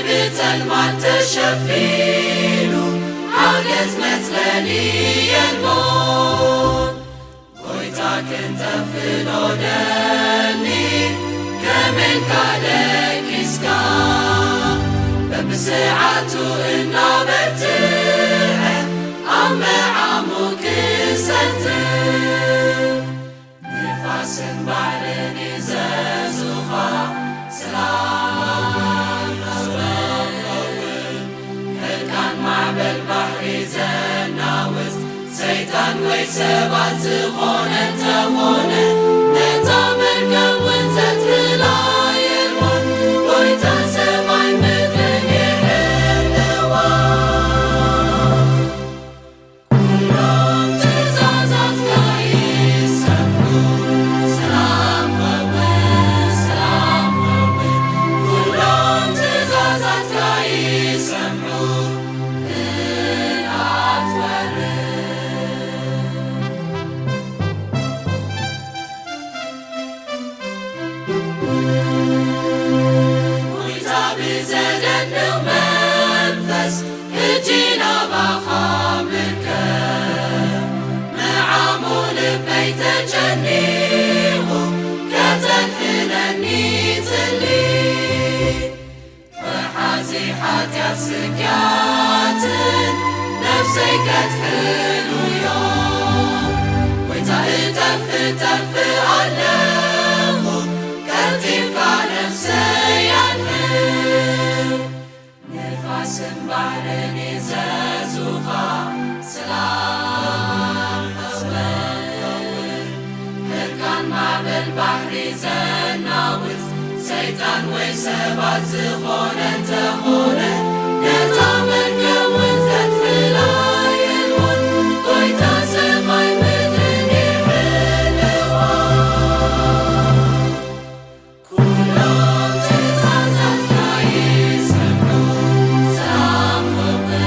بتلمع تشفيلو حاجز مثلني الموت قويتك انت في الوداني كمن كالك اسكا ببساعته إنا برتعه أما عمك سنتر نفاس بحرني زازوخا سلام هلكان معبل بحري زناوز سيطان ويسبات زخونة تغونة نتا مركب ونزت رلاي المون قويتا سباي مدرني حلوة كلهم تزازات كايس سمرون سلام قوي سلام قوي كلهم تزازات كايس سمرون هجينا بخامرك معامول بيت جنيه كتنهلني تلي وحازي حتى سكات نفسي كتحلو يوم ويتهتف عليه كتفع نفسي عنه نفاس بحرني زازوخا سلام قوي هركان معبل بحري زناوز سيطان ويسبات زخونة تخونة نتا مركب ونزت فلاي المون قويتا سماي مدرني حلوة كلهم تزازات كايس سلام قوي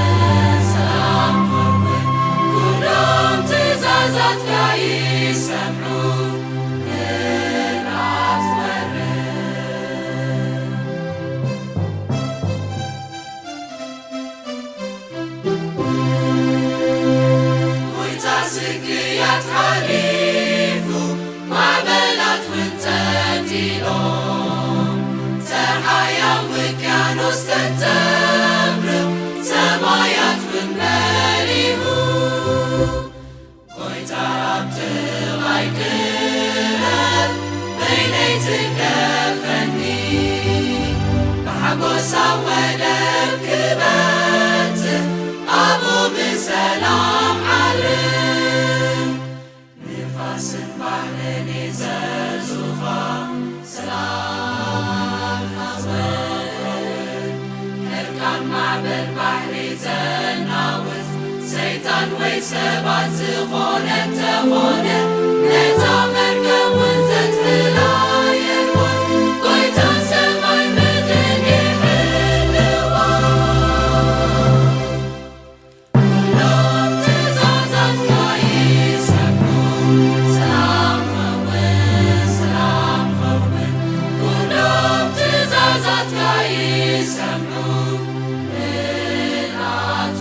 كلهم تزازات كايس سمعون العت قويتا سكيات حليفو معبلات وانتديلون تحيا وكانوس تنتمرو سمايات وماليهو قويتا عبتغاي كرب بيني تكفني بحقوسا ودب كبت أبو بسلام عرب نفاس بحرني زازوخا سلام قوي هركان معبل بحري زناوز سيطان ويسبات زخونة تخونة نتا مركب ونزت فلاي المون قويتا سماي مدرني حلوة كلهم تزازات كايس سمعون سلام قوي كلهم تزازات كايس سمعون العت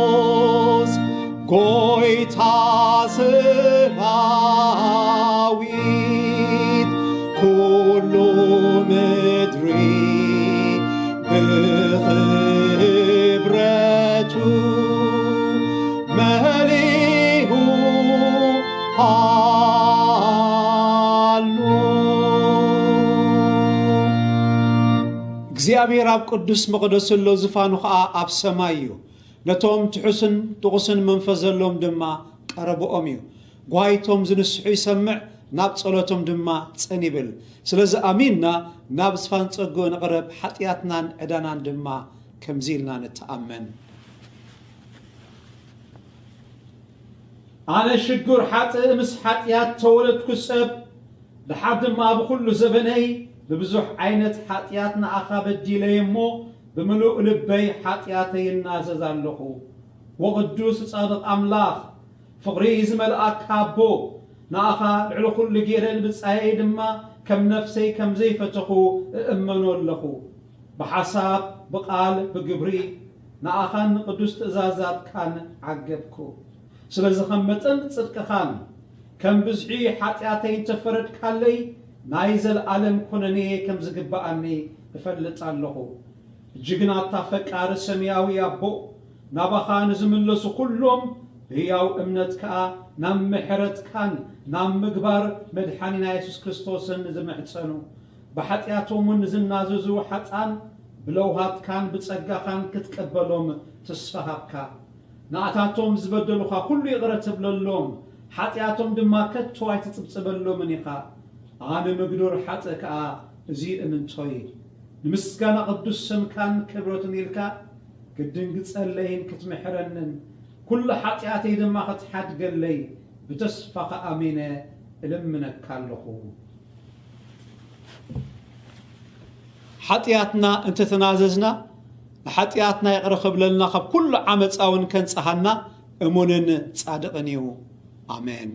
ቅዱስ ጎይታ ሰራዊት ኩሉ ምድሪ ብኽብረቱ መሊኡ ሃሉ እግዚአብሔር ኣብ ቅዱስ መቕደስ ዘሎ ዝፋኑ ከዓ ኣብ ሰማይ እዩ ነቶም ትሑስን ጥቑስን መንፈስ ዘለዎም ድማ ቀረብኦም እዩ ጓይቶም ዝንስሑ ይሰምዕ ናብ ጸሎቶም ድማ ጸን ይብል ስለዚ ኣሚንና ናብ ዝፋን ጸጎ ንቕረብ ሓጢያትናን ዕዳናን ድማ كمزيلنا نتأمن. أنا شجور حتى مس حتيات تولد كسب لحد ما بكل زبني ببزح عينة حتياتنا أخاب الديلي مو بملوء لبي حتياتي الناس زالخو وقدوس صادق أملاخ فقريز ملأك هابو ناخا العلو كل جيرين بتصايد ما كم نفسي كم زي فتخو امنوا لخو بحساب بقال بقبري ناخا قدوس تزازات كان عقبكو سلازي خمتن صدق خان كم بزعي حتياتين تفرد كالي نايزل عالم كونني كم زقباني بفلت اللخو جيجنا تفكار سمياوي ابو نابخان زملسو كلهم هياو امنتك نام محرت كان نام مقبار مدحانينا يسوس كريستوسن زمحصنو بحطياتهم نزناززو حطان بلوهات كان بتصقا كان كتقبلهم تسفهبكا ناتاتهم زبدلوخا كل يغرت بللهم حطياتهم دما كتو ايتصبصبلو منيخا انا مقدور حطكا زي امنتوي نمسكانا قدوس سم كان كبروتن يلكا قدن قصلين كتمحرنن كل حطياتي دما ختحد قلي بتسفق امينه لمنك كالخو حطياتنا انت تناززنا حطياتنا يقرخب لنا خب كل عمص اون كنصحنا امونن صادقنيو امين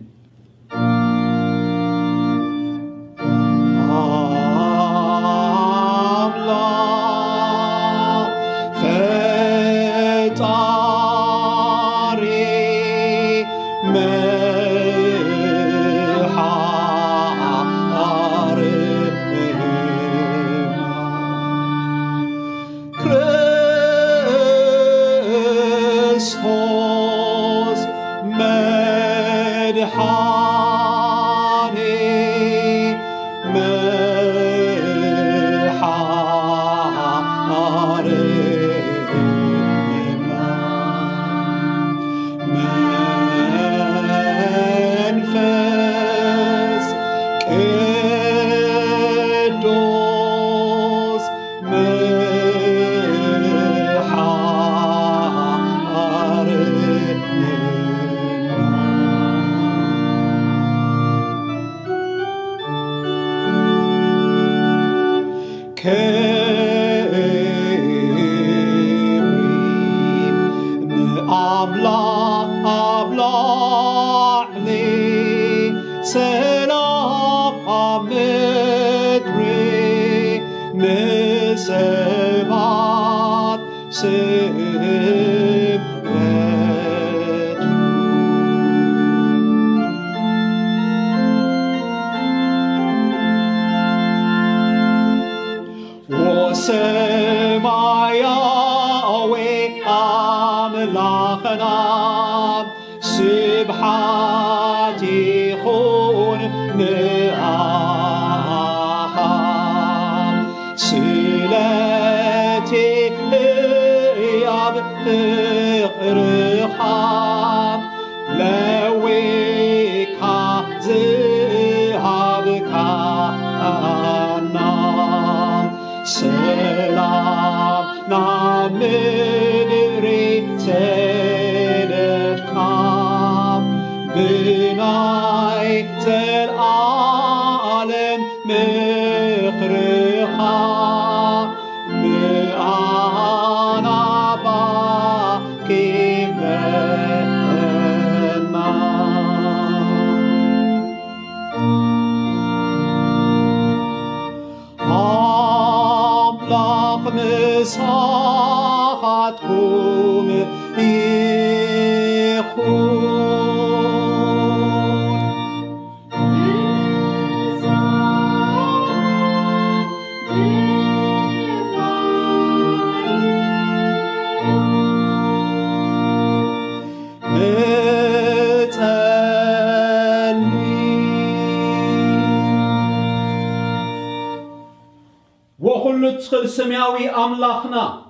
وكل تخل سماوي أملاخنا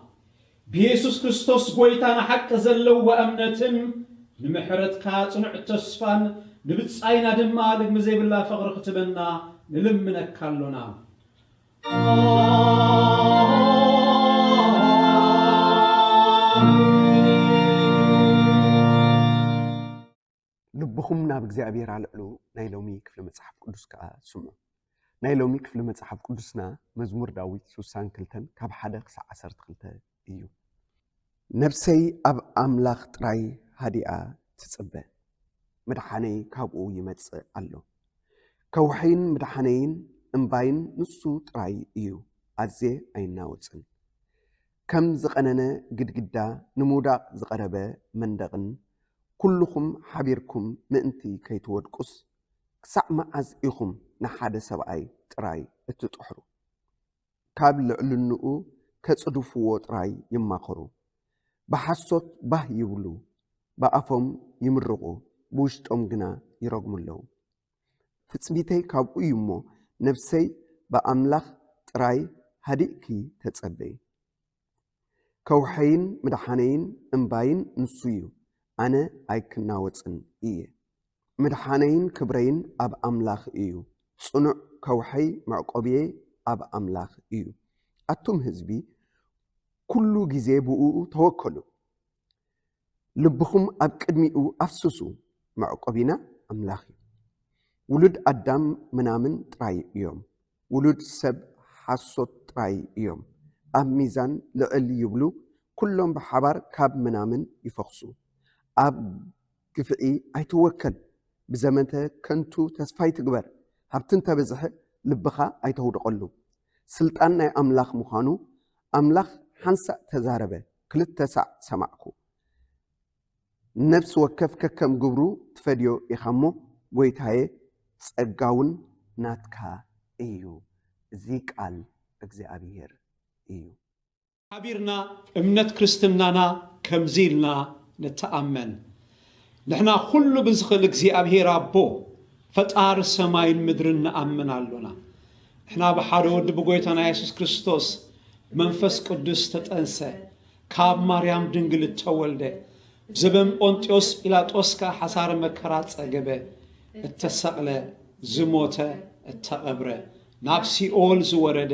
بيسوس كريستوس قويتانا حق زلو وأمنتن نمحرتك صنع التسفان نبتصاينا دمالك مزيب الله فقر ختبنا نلمنك كالونا ልብኹም ናብ እግዚአብሔር አልዕሉ ናይ ሎሚ ክፍሊ መጽሓፍ ቅዱስ ከዓ ስምዑ ናይ ሎሚ ክፍሊ መጽሓፍ ቅዱስና መዝሙር ዳዊት 62 ካብ 1 ክሳብ 12 እዩ ነፍሰይ ኣብ ኣምላኽ ጥራይ ሃዲኣ ትጽበ መድሓነይ ካብኡ ይመጽእ ኣሎ ከውሒን መድሓነይን እምባይን ንሱ ጥራይ እዩ ኣዘ ኣይናወፅን ከም ዝቐነነ ግድግዳ ንሙዳቕ ዝቐረበ መንደቕን ኩልኹም ሓቢርኩም ምእንቲ ከይትወድቁስ ክሳዕ መዓዝ ኢኹም ንሓደ ሰብኣይ ጥራይ እትጥሕሩ ካብ ልዕልንኡ ከጽድፍዎ ጥራይ ይማኸሩ ብሓሶት ባህ ይብሉ ብኣፎም ይምርቑ ብውሽጦም ግና ይረግሙለዉ ፍጽቢተይ ካብኡ እዩ እሞ ነፍሰይ ብኣምላኽ ጥራይ ሃዲእኪ ተጸበይ ከውሐይን ምድሓነይን እምባይን ንሱ እዩ ኣነ ኣይክናወፅን እየ ምድሓነይን ክብረይን ኣብ ኣምላኽ እዩ ጽኑዕ ከውሐይ መዕቆብየ ኣብ ኣምላኽ እዩ ኣቱም ህዝቢ ኩሉ ግዜ ብኡ ተወከሉ ልብኹም ኣብ ቅድሚኡ ኣፍስሱ መዕቆቢና ኣምላኽ እዩ ውሉድ ኣዳም ምናምን ጥራይ እዮም ውሉድ ሰብ ሓሶት ጥራይ እዮም ኣብ ሚዛን ልዕል ይብሉ ኩሎም ብሓባር ካብ ምናምን ይፈኽሱ ኣብ ግፍዒ ኣይትወከል ብዘመንተ ከንቱ ተስፋይ ትግበር ሃብትን ተበዝሐ ልብኻ ኣይተውድቐሉ ስልጣን ናይ ኣምላኽ ምዃኑ ኣምላኽ ሓንሳእ ተዛረበ ክልተ ሳዕ ሰማዕኩ ነፍሲ ወከፍ ከከም ግብሩ ትፈድዮ ኢኻሞ ጎይታየ ጸጋውን ናትካ እዩ እዚ ቃል እግዚአብሔር እዩ ሓቢርና እምነት ክርስትናና ከምዚልና نتأمن نحنا كل بزخل እግዚአብሔር አቦ ፈጣሪ ሰማይን ምድርን ነአምን አለና نحنا بحر ود بጎይታና ኢየሱስ ክርስቶስ መንፈስ ቅዱስ ተጠንሰ ካብ ማርያም ድንግል ተወልደ ዘበም ጶንጢዮስ ጲላጦስ ካ ሐሳር መከራ ጸገበ እተሰቅለ ዝሞተ እተቀብረ ናብ ሲኦል ዝወረደ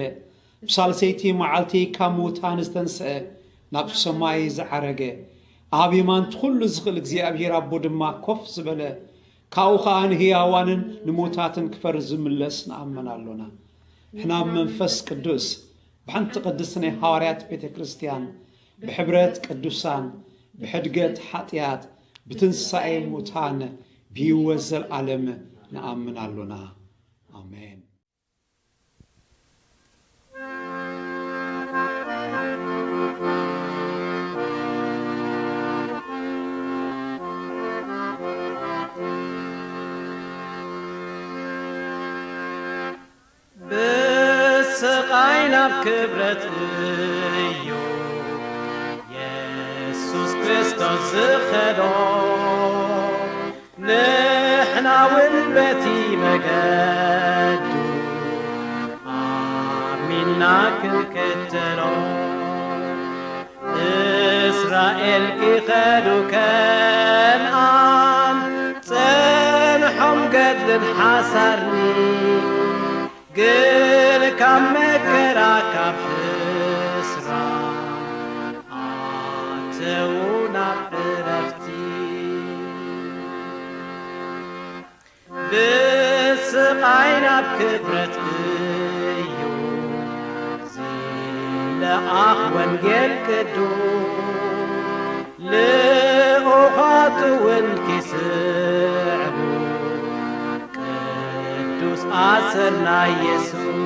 ብሳልሰይቲ መዓልቲ ካሙታን ዝተንሰአ ናብ ሰማይ ዝዓረገ አብይማን ሁሉ ዝኽል እግዚአብሔር አቦ ድማ ኮፍ ዝበለ ካው ኻን ህያዋንን ንሞታትን ክፈር ዝምለስ ነአመናለና እሕና መንፈስ ቅዱስ በአንተ ቅድስና ሐዋርያት ቤተ ክርስቲያን በህብረት ቅዱሳን በህድገት ኃጢያት በትንሳኤ ሙታን ቢወዘል ዓለም ነአመናለና አሜን ክብረት እዩ ኢየሱስ ክርስቶስ ዝኸዶ ንሕና ውን በቲ መገዱ ኣሚንና ክንክተሎ እስራኤል ክኸዱ ከነዓን ጸንሖም ገድልን ሓሳርኒ ግን ካብ መከራ ካብ እስራ ኣተው ናብ ዕረፍቲ ብስቓይ ናብ ክብረት እዩ ዝለኣኽ ወንጌል ቅዱስ ልኡኻቱ ውን ክስዕቡ አሰና ኢየሱስ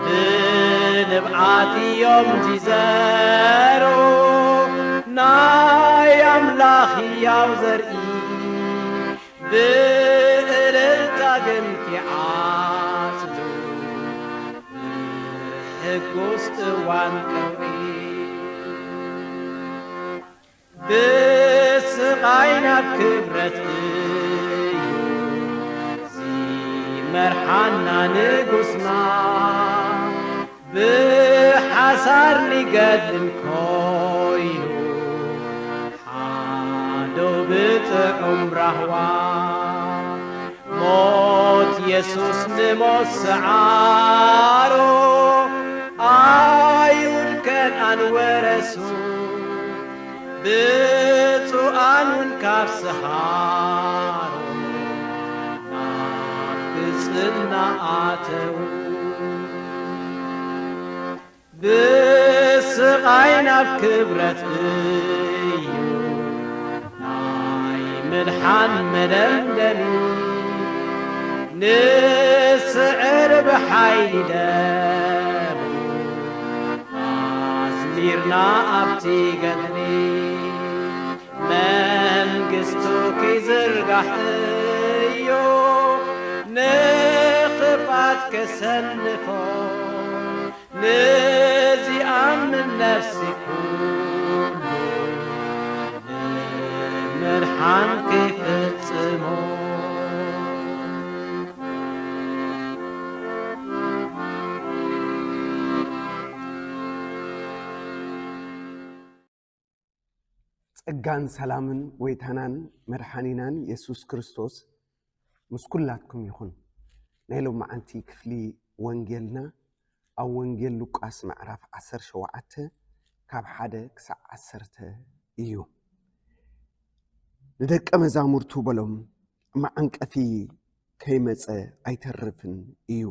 ብንብዓት እዮም ዚዘሩ ናይ ኣምላኽ ሕያው ዘርኢ ብእልልታ ግን ክዓጽዱ ብሕጉስ እዋን ቀውዒ ብስቓይ ናብ ክብረት مرحنا نقصنا بحسار نقدم كوينو حادو بتعم رهوا موت يسوس نموت سعارو آيون كان أنورسو ብፁዓንን ካብ ስሓሮ ናብ ብፅና ኣተው ብስቓይ ናብ ክብረት እዩ ናይ ምድሓን መደምደሚ ንስዕር ብሓይሊ ደሙ ኣዝሚርና ኣብቲ ገድሊ መንግሥቱ ክዝርጋሕ እዩ ንኽፋት ከሰንፎ ንዚኣምን ነፍሲ ኩሉ ንምድሓን ክፍጽሞ ጸጋን ሰላምን ወይታናን መድሓኒናን ኢየሱስ ክርስቶስ ምስ ኩላትኩም ይኹን። ናይ ሎም መዓልቲ ክፍሊ ወንጌልና ኣብ ወንጌል ሉቃስ ምዕራፍ 17 ካብ 1 ክሳብ 10 እዩ። ንደቀ መዛሙርቱ በሎም መዓንቀፊ ከይመፀ ኣይተርፍን እዩ።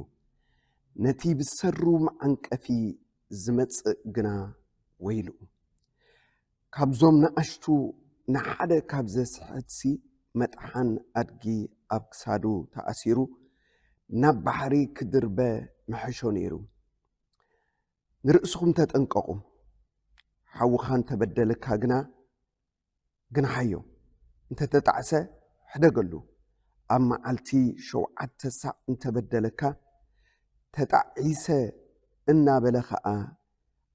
ነቲ ብሰሩ መዓንቀፊ ዝመጽእ ግና ወይሉ ካብዞም ንኣሽቱ ንሓደ ካብ ዘስሕትሲ መጥሓን ኣድጊ ኣብ ክሳዱ ተኣሲሩ ናብ ባሕሪ ክድርበ መሕሾ ነይሩ። ንርእስኹም ተጠንቀቁ፣ ሓውኻ እንተበደለካ ግናሓዮ እንተተጣዕሰ ሕደገሉ። ኣብ መዓልቲ 7 ሳዕ እንተበደለካ ተጣዒሰ እናበለ ኸዓ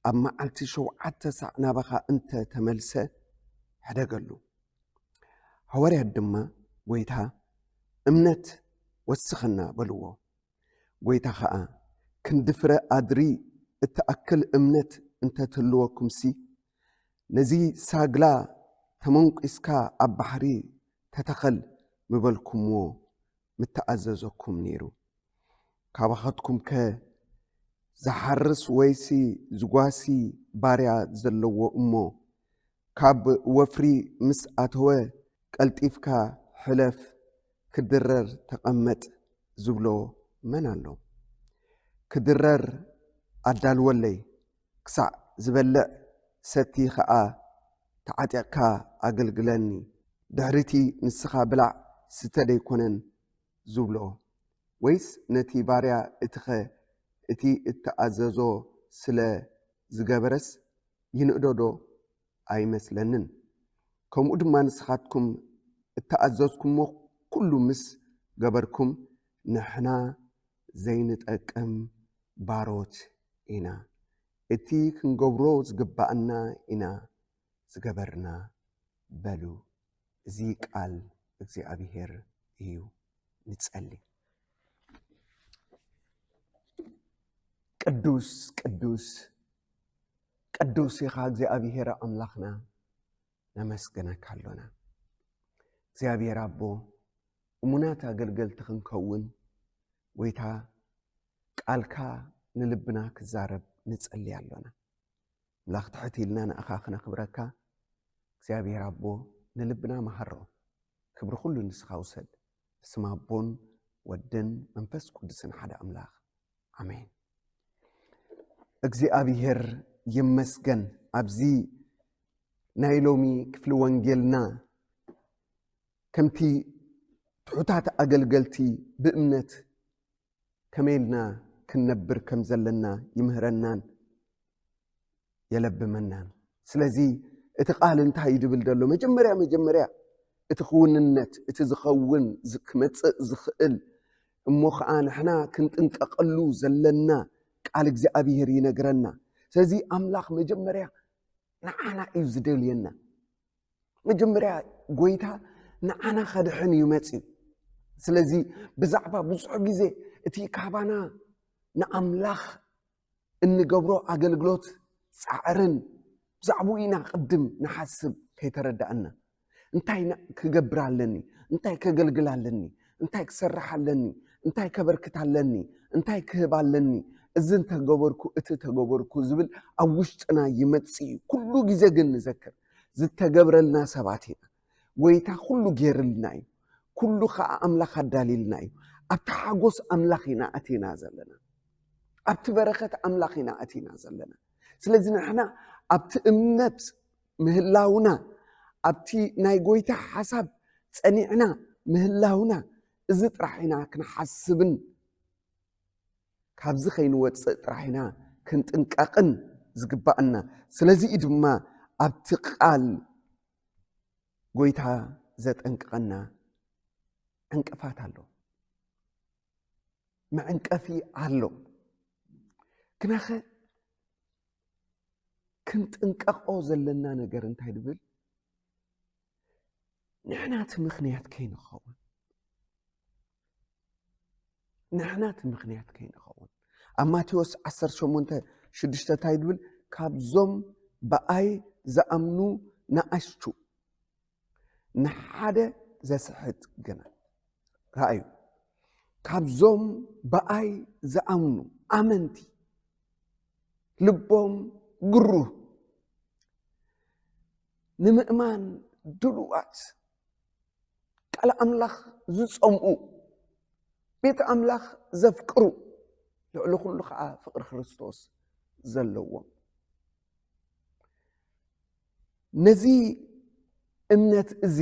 ኣብ መዓልቲ 7 ሳዕ ናባኻ እንተ ተመልሰ ሕደገሉ። ሐዋርያት ድማ ጎይታ እምነት ወስኸና በልዎ። ጎይታ ኸዓ ክንድፍረ ኣድሪ እተኣክል እምነት እንተትህልወኩምሲ ነዚ ሳግላ ተመንቂስካ ኣብ ባሕሪ ተተኸል ምበልኩምዎ ምተኣዘዘኩም ነይሩ። ካባኻትኩም ከ ዝሓርስ ወይሲ ዝጓሲ ባርያ ዘለዎ እሞ ካብ ወፍሪ ምስ ኣተወ ቀልጢፍካ ሕለፍ ክድረር ተቐመጥ ዝብሎ መን ኣሎ? ክድረር ኣዳልወለይ ክሳዕ ዝበልዕ ሰቲ ኸዓ ተዓጢቕካ ኣገልግለኒ ድሕሪቲ ንስኻ ብላዕ ስተ ደይኮነን ዝብሎ ወይስ ነቲ ባርያ እቲ እተኣዘዞ ስለ ዝገበረስ ይንእዶዶ ኣይመስለንን። ከምኡ ድማ ንስኻትኩም እተኣዘዝኩሞ ኩሉ ምስ ገበርኩም ንሕና ዘይንጠቅም ባሮት ኢና፣ እቲ ክንገብሮ ዝግባአና ኢና ዝገበርና በሉ። እዚ ቃል እግዚአብሔር እዩ። ንጸልይ። ቅዱስ ቅዱስ ቅዱስ ኢኻ እግዚአብሔር ኣምላኽና ነመስግነካ ኣሎና። እግዚአብሔር ኣቦ እሙናት ኣገልገልቲ ክንከውን ጎይታ ቃልካ ንልብና ክዛረብ ንጸልይ ኣሎና። ኣምላኽ ትሕት ኢልና ንኣኻ ክነኽብረካ እግዚአብሔር ኣቦ ንልብና መሃሮ ክብሪ ኩሉ ንስኻ ውሰድ። ብስም ኣቦን ወድን መንፈስ ቅዱስን ሓደ ኣምላኽ ኣሜን። እግዚአብሔር ይመስገን። ኣብዚ ናይ ሎሚ ክፍሊ ወንጌልና ከምቲ ትሑታት ኣገልገልቲ ብእምነት ከመይልና ክንነብር ከም ዘለና ይምህረናን የለብመናን። ስለዚ እቲ ቃል እንታይ ይድብል ደሎ? መጀመርያ እቲ ክውንነት እቲ ዝኸውን ክመጽእ ዝኽእል እሞ ከዓ ንሕና ክንጥንቀቐሉ ዘለና ቃል እግዚአብሔር ይነግረና። ስለዚ ኣምላኽ መጀመርያ ንዓና እዩ ዝደልየና። መጀመርያ ጎይታ ንዓና ከድሕን እዩ መጽኡ። ስለዚ ብዛዕባ ብዙሕ ግዜ እቲ ካባና ንኣምላኽ እንገብሮ ኣገልግሎት ጻዕርን ብዛዕባኡ ኢና ቅድም ንሓስብ ከይተረዳእና። እንታይ ክገብር ኣለኒ፣ እንታይ ከገልግል ኣለኒ፣ እንታይ ክሰርሕ ኣለኒ፣ እንታይ ከበርክት ኣለኒ፣ እንታይ ክህብ ኣለኒ፣ እዚ እንተገበርኩ እቲ ተገበርኩ ዝብል ኣብ ውሽጥና ይመጽእ ኩሉ ግዜ ግን ንዘክር። ዝተገብረልና ሰባት ኢና ጎይታ ኩሉ ገይርልና እዩ ኩሉ ከዓ ኣምላኽ ኣዳሊልና እዩ ኣብቲ ሓጎስ ኣምላኽ ኢና ኣቲና ዘለና ኣብቲ በረኸት ኣምላኽ ኢና ኣቲና ዘለና ስለዚ ንሕና ኣብቲ እምነት ምህላውና ኣብቲ ናይ ጎይታ ሓሳብ ፀኒዕና ምህላውና እዚ ጥራሕ ኢና ክንሓስብን ካብዚ ከይንወፅእ ጥራሕ ኢና ክንጥንቀቕን ዝግባአና ስለዚ ድማ ኣብቲ ቃል ጎይታ ዘጠንቅቐና ዕንቅፋት ኣሎ መዕንቀፊ ኣሎ ግናኸ ክንጥንቀቆ ዘለና ነገር እንታይ ድብል ንሕናት ምኽንያት ከይንኸውን ኣብ ማቴዎስ 18:6 እንታይ ድብል ካብዞም በኣይ ዝኣምኑ ንኣሽቱ ንሓደ ዘስሕት ግና ረኣዩ ካብዞም በኣይ ዝኣምኑ ኣመንቲ ልቦም ግሩህ ንምእማን ድሉዋት ቃል ኣምላኽ ዝፀምኡ ቤት ኣምላኽ ዘፍቅሩ ልዕሊ ኩሉ ከዓ ፍቅሪ ክርስቶስ ዘለዎም ነዚ እምነት እዚ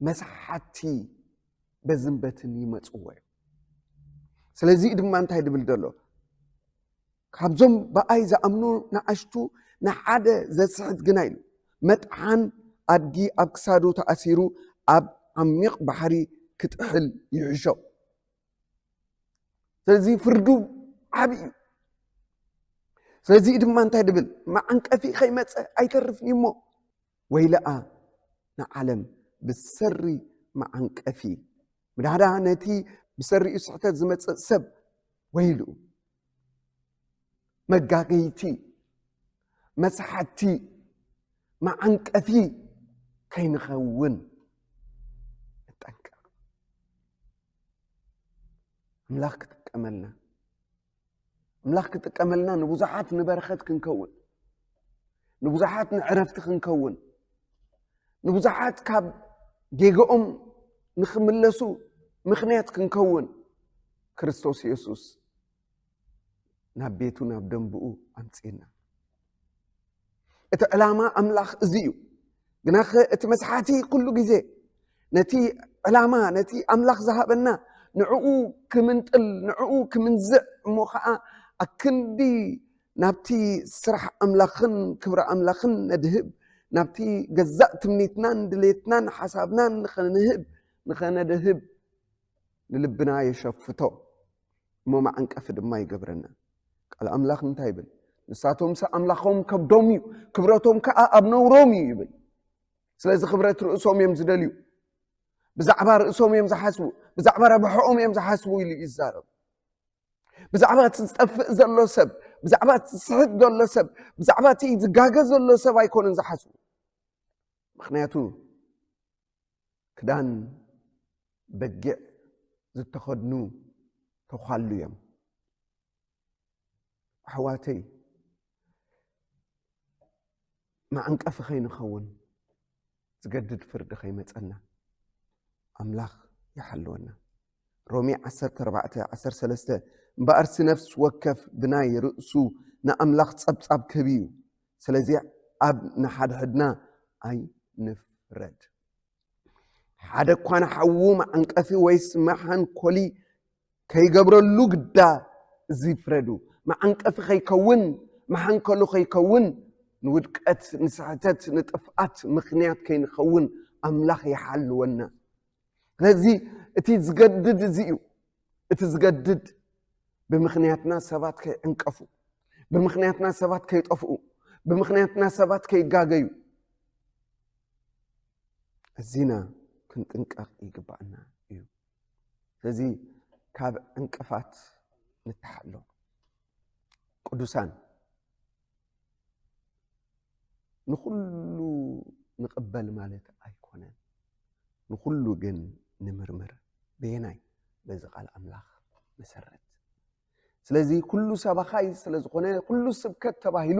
መስሓቲ በዝንበትን ይመጽዎ እዩ ስለዚ ድማ እንታይ ድብል ዘሎ ካብዞም በኣይ ዝኣምኑ ንኣሽቱ ንሓደ ዘስሕት ግና ኢሉ መጥሓን ኣድጊ ኣብ ክሳዱ ተኣሲሩ ኣብ ዓሚቕ ባሕሪ ክትሕል ይሕሾ ስለዚ ፍርዱ ዓብይ እዩ ስለዚ ድማ እንታይ ድብል መዓንቀፊ ከይመፀ ኣይተርፍኒ እሞ ወይለኣ ንዓለም ብሰሪ መዓንቀፊ ምዳዳ ነቲ ብሰሪኡ ስሕተት ዝመፅእ ሰብ ወይሉ መጋገይቲ መስሓቲ መዓንቀፊ ከይንኸውን ንጠንቀቕ ኣምላኽ ክጥቀመልና ንብዙሓት ንበረኸት ክንከውን ንብዙሓት ንዕረፍቲ ክንከውን ንብዙሓት ካብ ጌግኦም ንኽምለሱ ምኽንያት ክንከውን ክርስቶስ ኢየሱስ ናብ ቤቱ ናብ ደንብኡ ኣምፂና እቲ ዕላማ ኣምላኽ እዚ እዩ ግናኸ እቲ መስሓቲ ኩሉ ግዜ ነቲ ዕላማ ነቲ ኣምላኽ ዝሃበና ንዕኡ ክምንጥል ንዕኡ ክምንዝዕ እሞ ከዓ ኣክንዲ ናብቲ ስራሕ ኣምላኽን ክብሪ ኣምላኽን ነድህብ ናብቲ ገዛእ ትምኒትናን ድሌትናን ሓሳብናን ንኸነድህብ ንልብና የሸፍቶ እሞ መዓንቀፊ ድማ ይገብረና ቃል ኣምላኽ እንታይ ይብል ንሳቶም ኣምላኾም ከብዶም እዩ ክብረቶም ከዓ ኣብ ነውሮም እዩ ይብል ስለዚ ክብረት ርእሶም እዮም ዝደልዩ ብዛዕባ ርእሶም እዮም ዝሓስቡ ብዛዕባ ረብሕኦም እዮም ዝሓስቡ ኢሉ ይዛረብ ብዛዕባ እቲ ዝጠፍእ ዘሎ ሰብ ብዛዕባ እቲ ዝስሕት ዘሎ ሰብ ብዛዕባ እቲ ዝጋገ ዘሎ ሰብ ኣይኮነን ዝሓስቡ ምክንያቱ ክዳን በጊዕ ዝተኸድኑ ተኳሉ እዮም ኣሕዋተይ መዓንቀፊ ከይንኸውን ዝገድድ ፍርዲ ከይመፀና ኣምላኽ ይሓልወና ሮሜ 14:13 እምበኣርሲ ነፍስ ወከፍ ብናይ ርእሱ ንኣምላኽ ፀብፃብ ከብዩ ስለዚ ኣብ ንሓድሕድና ኣይንፍረድ ሓደ እኳ ንሓዉ መዓንቀፊ ወይስ መሓንኮሊ ከይገብረሉ ግዳ እዚ ይፍረዱ መዓንቀፊ ከይከውን መሓንከሉ ከይከውን ንውድቀት ንስሕተት ንጥፍኣት ምኽንያት ከይንኸውን ኣምላኽ ይሓልወና ስለዚ እቲ ዝገድድ እዚ እዩ እቲ ዝገድድ ብምኽንያትና ሰባት ከይዕንቀፉ ብምኽንያትና ሰባት ከይጠፍኡ ብምኽንያትና ሰባት ከይጋገዩ እዚና ክንጥንቀቕ ይግባአና እዩ ስለዚ ካብ ዕንቅፋት ንተሓሎ ቅዱሳን ንኩሉ ንቕበል ማለት ኣይኮነን ንኩሉ ግን ንምርምር በየናይ በዚ ቃል ኣምላኽ መሰረት ስለዚ ኩሉ ሰባኻይ ስለዝኾነ ኩሉ ስብከት ተባሂሉ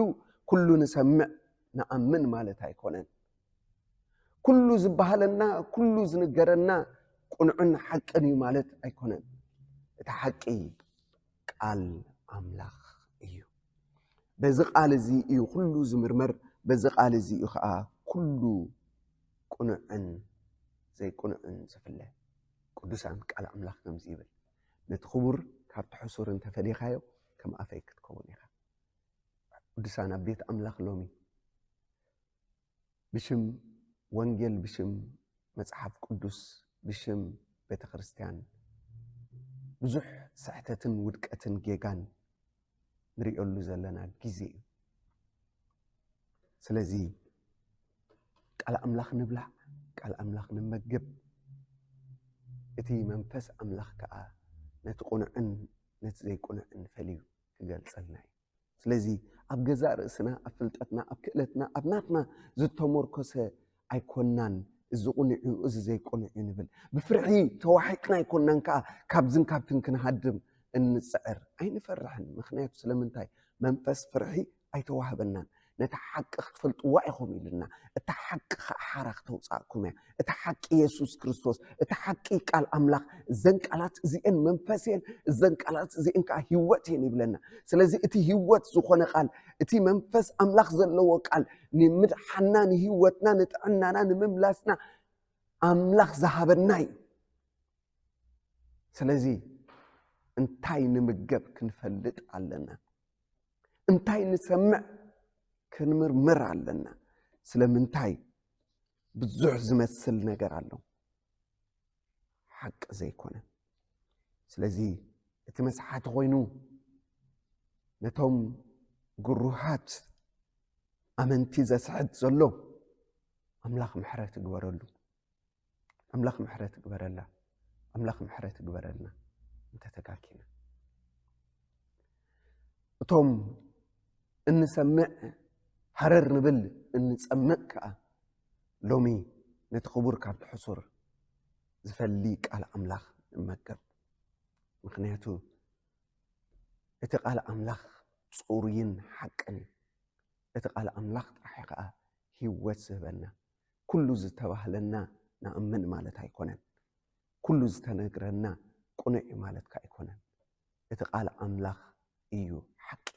ኩሉ ንሰምዕ نأمن مالت أيكونن كل زبهلنا كل زنجرنا قنعن حقني مالت أيكونن تحقي قال أملاخ إيو بزق قال زي إيو كل زمرمر بزق قال زي إيو كل قنعن زي قنعن سفله قدسان قال أملاخ نمزيبل نتخبر كابت حصور انت فريخايو كما أفيك تكونيها قدسان أبيت أملاخ لومي بشم وانجل بشم مصحف قدس بشم بيت خريستيان بزح ساعتين ودقتن جيغان نريقلو زلنا جزي سلازي قال أملاخ نبلع قال أملاخ نمجب اتي منفس أملاخ كأ نتقنعن نتزيقنعن فليو كقال سلناي سلازي أب جزاء رأسنا أفلتتنا أبكئلتنا أبناتنا زدتو مركسة أيكونان الزقنعي زي قنعي نبل بفرحي توحيتنا يكونن كابزن كابتن كنهدم السعر أين فرحن مخنيات سلمنتاي منفس فرحي أي توهبنا نتحقق فلت واعهم لنا التحقق حرق توصاكم التحقق يسوع كريستوس التحقق قال أملاك زنقالات زين منفسين زنقالات زين كهيوتين يبلنا سلازي اتي هيوت زخونه قال اتي منفس أملاك زلو قال نمد حنان هيوتنا نتعنانا نمملاسنا أملاك ذهبناي سلازي انتاي نمجب كنفلت علنا انتاي نسمع كنمرمر علنا سلمنتاي بزح زمثل نجر علو حق زي كونه سلازي اتمسحات غوينو نتوم قروحات أمنتي زسعد زلو أملاخ محرات قبرلو أملاخ محرات قبرلا أملاخ محرات قبرلنا انت تكاكينا توم إن سمع حرر نبل إن سمعك لومي نتخبر كابت حصور زفليك على أملاخ مكب مخنياتو اتقال أملاخ صورين حقني اتقال أملاخ حقا هي زبنا كل زتوه لنا نأمن مالتها يكونن كل زتنقرنا قنع مالتك يكونن اتقال أملاخ إيو حق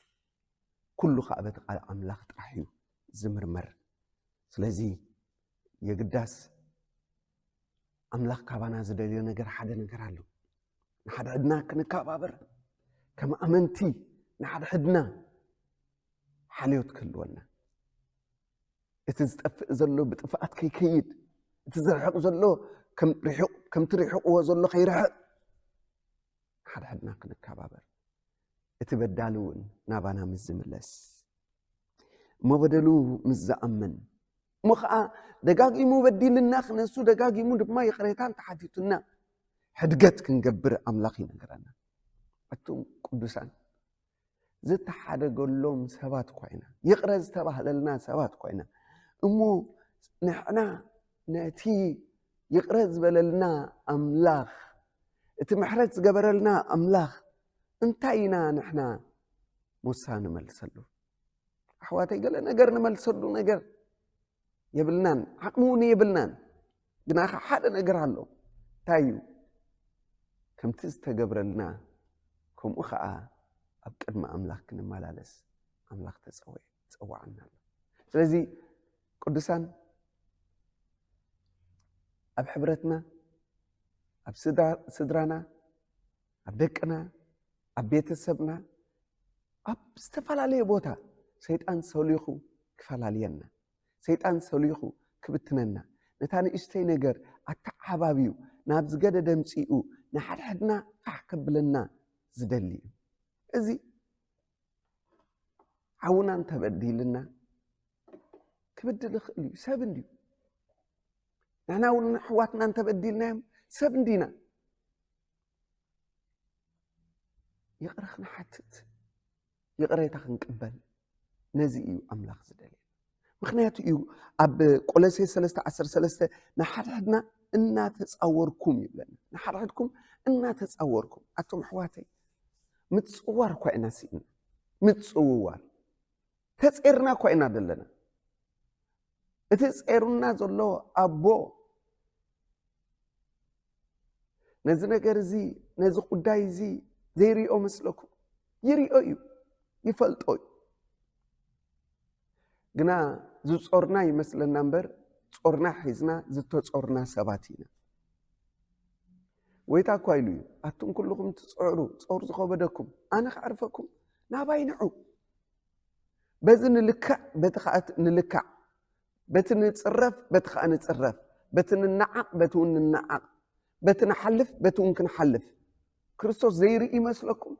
كل خابت قال أملاخ تحيو زمرمر سلازي يقداس أملاخ كابانا زدليو نقر حدا نقر علو نحد عدنا كنكابابر كما أمنتي نحد عدنا حاليوت كلونا اتزتفق زلو بتفقات كي كيد اتزرحق زلو كم تريحق وزلو خيرحق نحد عدنا كنكابابر اتبدالون نابانا مزملس ما بدلو مزأمن مخا دقاقي مو بديلنا خنسو دقاقي مو دبما يقريتان تحديثنا حدقت كنقبر أملاخي نقرانا أتوم قدسان زت حدا قول لهم سبات كوينا يقرز تبه لنا سبات كوينا أمو نحنا نأتي يقرز بللنا أملاخ اتمحرز قبر لنا أملاخ انتاينا نحنا موسى نملسلو أحواتي قال نقر نملسلو نقر يبلنان عقموني يبلنان قنا حدا نقر هلو تايو كم تستقبر لنا كم أخاء أبقد ما أملاخ كنا مالالس أملاخ تسوي عنا سلازي قدسان أب حبرتنا أب سدرانا أب دكنا أب بيت السبنا أب استفال عليه بوتا سيطان سوليخو كفال علينا سيطان سوليخو كبتننا نتاني اشتي نقر أتعبابيو نابز قد دمسيئو نحد حدنا فحكبلنا زدلي ازي عونا انت بدي لنا كبدل خلي سابنديو نحنا ونحواتنا انت بدي لنا سابندينا يقرخنا حتت يقريتا خنقبل نزيئو أملاخ زدلي مخنياتو إيو أب قولسي 13 نحد حدنا إنا تتصوركم يبلنا نحد حدكم إنا تتصوركم أتم حواتي متصور كوينا سينا متصور تتصيرنا كوينا دلنا እትጽሩና ዘሎ አቦ ነዚ ነገር እዚ ነዚ ጉዳይ እዚ ዘይሪኦ መስለኩም ይሪኦ እዩ ይፈልጦ እዩ ግና ዝጾርና ይመስለና እምበር ጾርና ሒዝና ዝተጾርና ሰባት ኢና ወይታ እኳ ኢሉ እዩ ኣቱም ኩልኩም ትጽዕሩ ጾር ዝኸበደኩም ኣነ ክዓርፈኩም ናባይ ንዑ በዚ ንልክዕ በቲ ከዓ ንልክዕ በቲ ንፅረፍ በቲ ከዓ ንፅረፍ በቲ ንነዓቕ በቲ እውን ንነዓቕ በቲ ንሓልፍ በቲ እውን ክንሓልፍ ክርስቶስ ዘይርኢ ይመስለኩም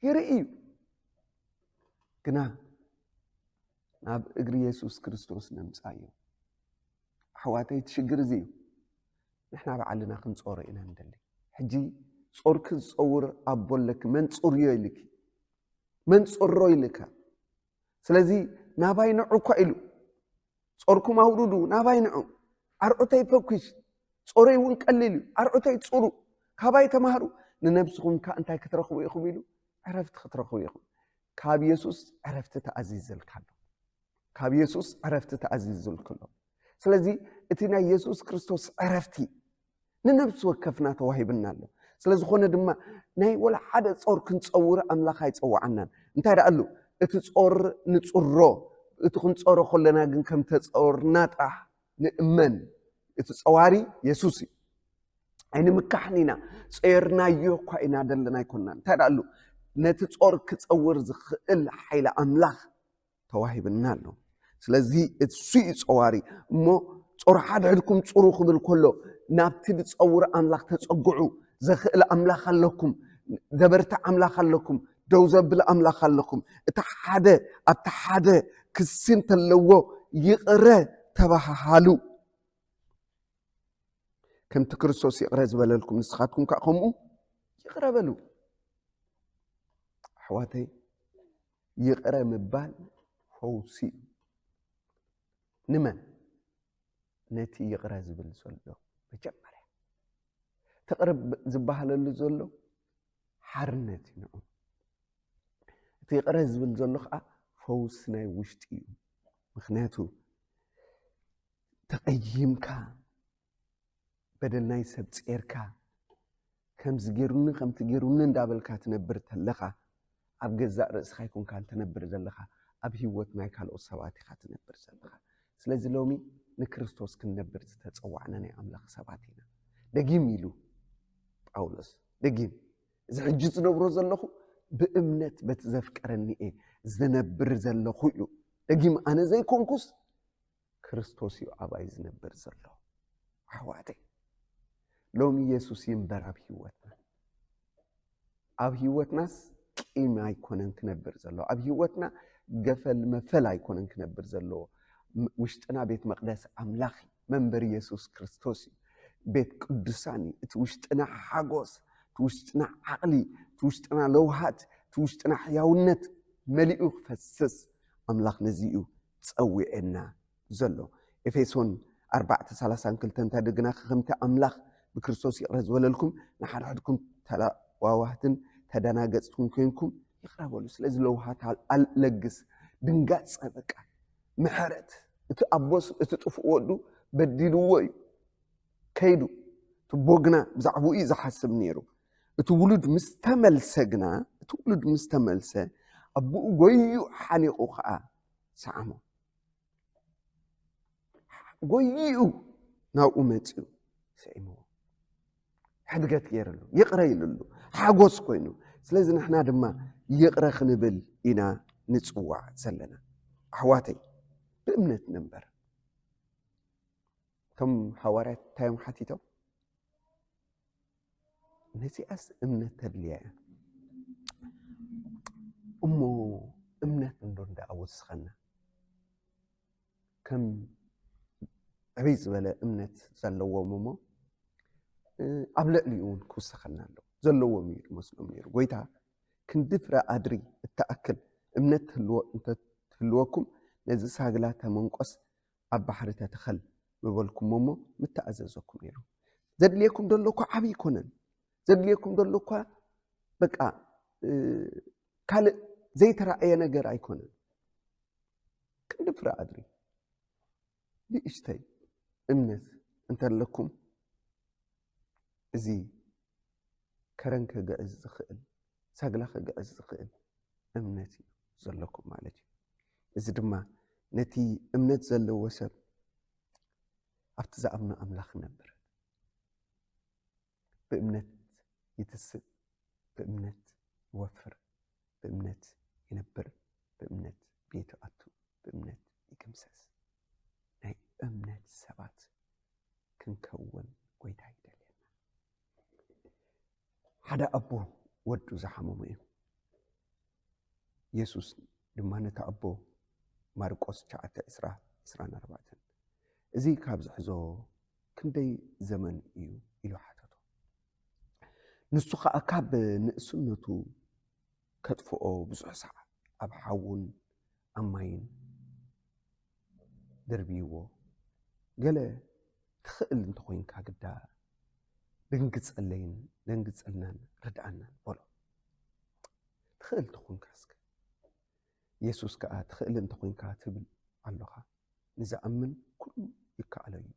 ይርኢ እዩ ግና ናብ እግሪ ኢየሱስ ክርስቶስ ነምፃዮ ኣሕዋተይ ትሽግር እዚ እዩ ንሕና በዓልና ክንጾሮ ኢና እንደሊ ሕጂ ጾር ክዝፀውር ኣቦለክ መን ጽርዮ ኢልኪ መን ጽሮ ኢልካ ስለዚ ናባይ ንዑ እኳ ኢሉ ጾርኩም ኣውሩዱ ናባይ ንዑ ኣርዑተይ ፈኩሽ ጾረይ እውን ቀሊል እዩ ኣርዑተይ ጽሩ ካባይ ተማሃሩ ንነብስኩም ካ እንታይ ክትረኽቡ ኢኹም ኢሉ ዕረፍቲ ክትረኽቡ ኢኹም ካብ ኢየሱስ ዕረፍቲ ተኣዚዘልካሎ ካብ ኢየሱስ ዕረፍቲ ተኣዚዘልካሎ ስለዚ እቲ ናይ ኢየሱስ ክርስቶስ ዕረፍቲ ንነብስ ወከፍና ተዋሂብና ኣሎ ስለዝኾነ ድማ ናይ ወላ ሓደ ጾር ክንጸውር ኣምላኽ ኣይፀዋዓናን እንታይ ደኣ ኣሎ እቲ ጾር ንጽሮ እቲ ክንጾሮ ከለና ግን ከም ተጸወርና ጥራሕ ንእመን እቲ ጸዋሪ ኢየሱስ እዩ ኣይንምካሕን ኢና ጸየርናዮ እኳ ኢና ደለና ኣይኮንናን እንታይ ደኣ ኣሎ ነቲ ጾር ክጸውር ዝኽእል ሓይሊ ኣምላኽ ተዋሂብና ኣሎ ስለዚ እሱ እዩ ጸዋሪ እሞ ጾር ሓድሕድኩም ጽሩ ክብል ከሎ ናብቲ ዝጸውር ኣምላኽ ተጸጉዑ ዘኽእል ኣምላኽ ኣለኩም ዘበርታ ኣምላኽ ኣለኩም ደው ዘብል ኣምላኽ ኣለኩም እቲ ሓደ ኣብቲ ሓደ ክሲ እንተለዎ ይቕረ ተባሃሉ ከምቲ ክርስቶስ ይቕረ ዝበለልኩም ንስኻትኩም ከዓ ከምኡ ይቕረ በሉ ኣሕዋተይ ይቕረ ምባል ፈውሲ ንመን ነቲ ይቕረ ዝብል ዘሎ መጀመርያ ተቕርብ ዝበሃለሉ ዘሎ ሓርነት እዩ እቲ ይቕረ ዝብል ዘሎ ከዓ ፈውሲ ናይ ውሽጢ እዩ ምክንያቱ ተቐይምካ በደል ናይ ሰብ ጼርካ ከምዚ ገይሩኒ ከምቲ ገይሩኒ እንዳበልካ ትነብር ተለኻ ኣብ ገዛእ ርእስኻ ይኩንካ ትነብር ዘለኻ ኣብ ሂወት ናይ ካልኦት ሰባት ኢኻ ትነብር ዘለኻ ስለዚ ሎሚ ንክርስቶስ ክንነብር ዝተፀዋዕና ናይ ኣምላኽ ሰባት ኢና ደጊም ኢሉ ጳውሎስ ደጊም እዚ ሕጂ ዝነብሮ ዘለኹ ብእምነት በቲ ዘፍቀረኒ እየ ዝነብር ዘለኹ እዩ ደጊም ኣነ ዘይኮንኩስ ክርስቶስ እዩ ኣባይ ዝነብር ዘሎ ኣሕዋተይ ሎሚ ኢየሱስ ይንበር ኣብ ሂወትናስ ቂም ኣይኮነን ክነብር ዘሎ ኣብ ሂወትና ገፈል መፈል ኣይኮነን ክነብር ዘለዎ ውሽጥና ቤት መቅደስ ኣምላኽ መንበር ኢየሱስ ክርስቶስ ቤት ቅዱሳን እቲ ውሽጥና ሓጎስ እቲ ውሽጥና ዓቕሊ እቲ ውሽጥና ለውሃት እቲ ውሽጥና ሕያውነት መሊኡ ክፈስስ ኣምላኽ ነዚኡ ፀዊዕና ዘሎ ኤፌሶን 4:32 እንተደግና ከምቲ ኣምላኽ ብክርስቶስ ይቕረ ዝበለልኩም ንሓድሕድኩም ተዋዋህትን ተደናገጽቱን ኮይንኩም ይቕረበሉ ስለዚ ለውሃት ኣለግስ ድንጋጽ በቃ ምሕረት እቲ ኣቦስ እቲ ጥፍኡ ወዱ በዲልዎ እዩ ከይዱ እቲ ቦግና ብዛዕባኡ እዩ ዝሓስብ ነይሩ እቲ ውሉድ ምስ ተመልሰ ግና እቲ ውሉድ ምስ ተመልሰ ኣቦኡ ጎይዩ ሓኒቑ ከዓ ሰዓሞ ጎይዩ ናብኡ መፅኡ ሰዒምዎ ሕድገት ገይረሉ ይቕረ ኢሉሉ ሓጎስ ኮይኑ ስለዚ ንሕና ድማ ይቕረ ክንብል ኢና ንፅዋዕ ዘለና ኣሕዋተይ ብእምነት ነበር እቶም ሓዋርያት እንታዮም ሓቲቶም ነዚኣስ እምነት ተድልያ እያ እሞ እምነት እንዶ እንዳኣወስኸና ከም ዕብይ ዝበለ እምነት ዘለዎም እሞ ኣብ ልዕሊኡ እውን ክውስኸና ኣሎ ዘለዎም እዩ መስሎም ነይሩ ጎይታ ክንድፍረ ኣድሪ እተኣክል እምነት ትህልወኩም ነዚ ሳግላ ተመንቆስ ኣብ ባሕሪ ተተኸል ምበልኩም እሞ ምተኣዘዘኩም ነይሩ ዘድልየኩም ዘሎ እኳ ዓብይ ይኮነን ዘድልየኩም ዘሎ እኳ በቃ ካልእ ዘይተረኣየ ነገር ኣይኮነን ክንድፍረ ኣድሪ ንእሽተይ እምነት እንተለኩም እዚ ከረን ክግዕዝ ዝኽእል ሳግላ ክግዕዝ ዝኽእል እምነት እዩ ዘለኩም ማለት እዩ። እዚ ድማ ነቲ እምነት ዘለዎ ሰብ ኣብቲ ዝኣምኖ ኣምላኽ ነበር ብእምነት ይትስብ፣ ብእምነት ይወፍር፣ ብእምነት ይነብር፣ ብእምነት ቤቱ ኣቱ፣ ብእምነት ይግምሰስ። ናይ እምነት ሰባት ክንከውን ጎይታ ይደልየና። ሓደ ኣቦ ወዱ ዝሓመሙ እዩ። ኢየሱስ ድማ ነቲ ኣቦ ማርቆስ 9:24 እዚ ካብ ዝሕዞ ክንደይ ዘመን እዩ ኢሉ ሓተቶ። ንሱ ከዓ ካብ ንእስነቱ ከጥፍኦ ብዙሕ ሰዓት ኣብ ሓውን ኣብ ማይን ደርቢይዎ ገለ ትኽእል እንተኮይንካ ግዳ ድንግፀለይን ደንግፀልናን ርድኣናን በሎ ትኽእል እንተኮይንካ እስከ ኢየሱስ ከዓ ትኽእል እንተኮይንካ ትብል ኣለኻ ንዝኣምን ኩሉ ይከኣሎ እዩ።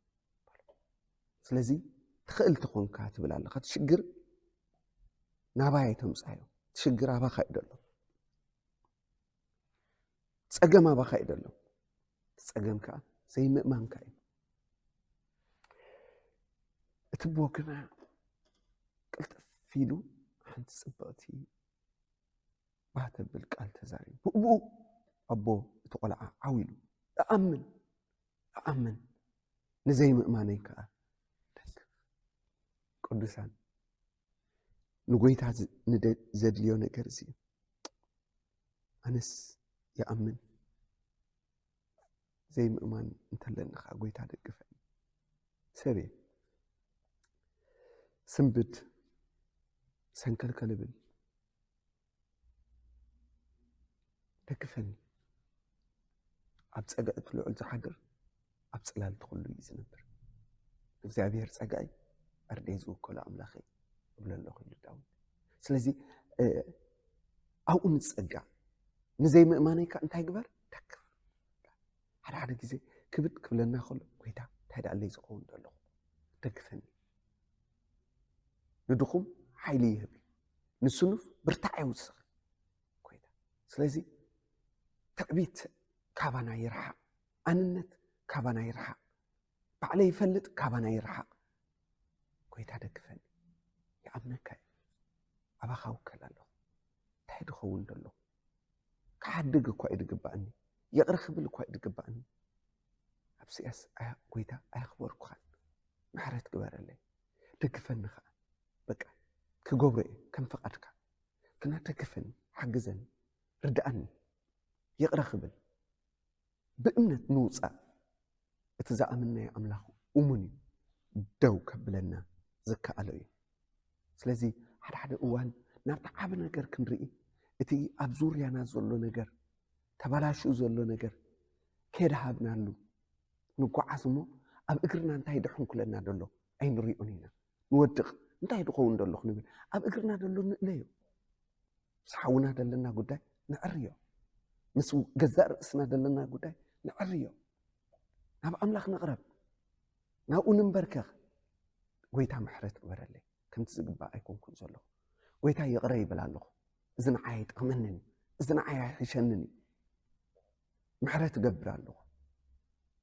ስለዚ ትኽእል እንተኮይንካ ትብል ኣለኻ ትሽግር ናባይ ተምፃዮ ትሽግር ኣባኻ እዩ ደሎ ፀገም ኣባኻ እዩ ደሎ ፀገም ከዓ ዘይምእማንካ እዩ። እቲ ቦ ግና ቅልጥፍ ኢሉ ሓንቲ ፅብቕቲ ባተብል ቃል ተዛሪቡ ብእብኡ ኣቦ እቲ ቆልዓ ዓዊሉ ኣኣምን ንዘይምእማነይ ከዓ ደግ ቅዱሳን ንጎይታ ዘድልዮ ነገር እዚ ኣነስ ይኣምን ዘይምእማን እንተለኒ ከዓ ጎይታ ደግፈኒ ሰብየ ስንብድ ሰንከልከልብል ደግፈኒ ኣብ ፀጋእ ትልዑል ዝሓድር ኣብ ፅላል ትኽሉ እዩ ዝነብር እግዚኣብሔር ፀጋይ ኣርደይ ዝውከሎ ኣምላኸ እብሎ ኣለኹ ኢሉ ዳዊት። ስለዚ ኣብኡ ንፀጋዕ ንዘይምእማነይ ከዓ እንታይ ግበር ደግፍ። ሓደ ግዜ ክብድ ክብለና ከሎ ጎይታ እንታይ ዳኣለይ ዝኸውን ዘለኹ ደግፈኒ ንድኹም ሓይሊ ይህብ ንስኑፍ ብርታዕ ይውስኽ ጎይታ። ስለዚ ትዕቢት ካባና ይርሓቕ፣ ኣንነት ካባና ይርሓቕ፣ ባዕለይ ይፈልጥ ካባና ይርሓቕ። ጎይታ ደግፈኒ ይኣምነካ እዩ ኣባኻ ውከል ኣለኹ እንታይ ድኸውን ዘለኹ ክሓድግ እኳ እዩ ድግባእኒ የቕሪ ክብል እኳ እዩ ድግባእኒ ኣብዚኣስ ጎይታ ኣየኽበርኩኻን ምሕረት ግበረለይ ደግፈኒ ከዓ በቃ ክገብሮ እየ ከም ፈቓድካ ግና ደግፈኒ ሓግዘኒ ርድኣኒ የቕሪ ክብል ብእምነት ንውፃእ እቲ ዝኣምናዮ ኣምላኽ እሙን እዩ ደው ከብለና ዝከኣሎ እዩ። ስለዚ ሓደ እዋን ናብቲ ዓብ ነገር ክንርኢ እቲ ኣብ ዙርያና ዘሎ ነገር ተበላሽኡ ዘሎ ነገር ከድሃብናሉ ንጓዓዝ እሞ ኣብ እግርና እንታይ ድሕን ኩለና ደሎ ኣይንሪኦን ኢና ንወድቕ እንታይ ድኸውን ደለኹ ንብል ኣብ እግርና ደሎ ንእለዮ ምስ ሓውና ደለና ጉዳይ ንዕርዮ ምስ ገዛእ ርእስና ደለና ጉዳይ ንዕርዮ ናብ ኣምላኽ ነቕረብ ናብኡ ንንበርከኽ ጎይታ ምሕረት ግበረለይ ከምቲ ዝግባእ ኣይኮንኩን ዘለኹ ጎይታ ይቕረ ይብል ኣለኹ እዚ ንዓይ ይጠቕመንን እዚ ንዓይ ኣይሕሸንን ምሕረት ገብር ኣለኹ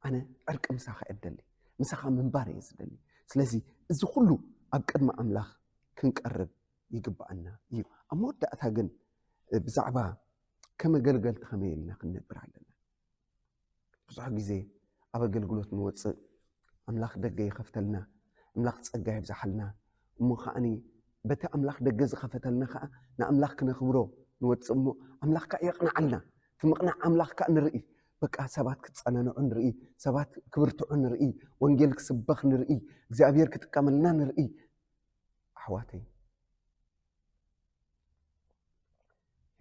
ኣነ ዕርቂ ምሳኻ እደሊ ምሳኻ ምንባር እየ ዝደሊ። ስለዚ እዚ ኩሉ ኣብ ቅድሚ ኣምላኽ ክንቀርብ ይግባአና እዩ። ኣብ መወዳእታ ግን ብዛዕባ ከመገልገልቲ ከመይ ኢልና ክንነብር ኣለና። ብዙሕ ግዜ ኣብ ኣገልግሎት ንወፅእ ኣምላኽ ደገ ይኸፍተልና ኣምላኽ ፀጋ ይብዛሓልና እሞ ከዓኒ በቲ ኣምላኽ ደገ ዝኸፈተልና ከዓ ንኣምላኽ ክነኽብሮ ንወፅእ እሞ ኣምላኽ ከዓ የቕንዓልና እቲ ምቕናዕ ኣምላኽ ከዓ ንርኢ በቃ ሰባት ክትፀናንዑ ንርኢ ሰባት ክብርትዑ ንርኢ ወንጌል ክስበኽ ንርኢ እግዚኣብሔር ክጥቀመልና ንርኢ ኣሕዋተይ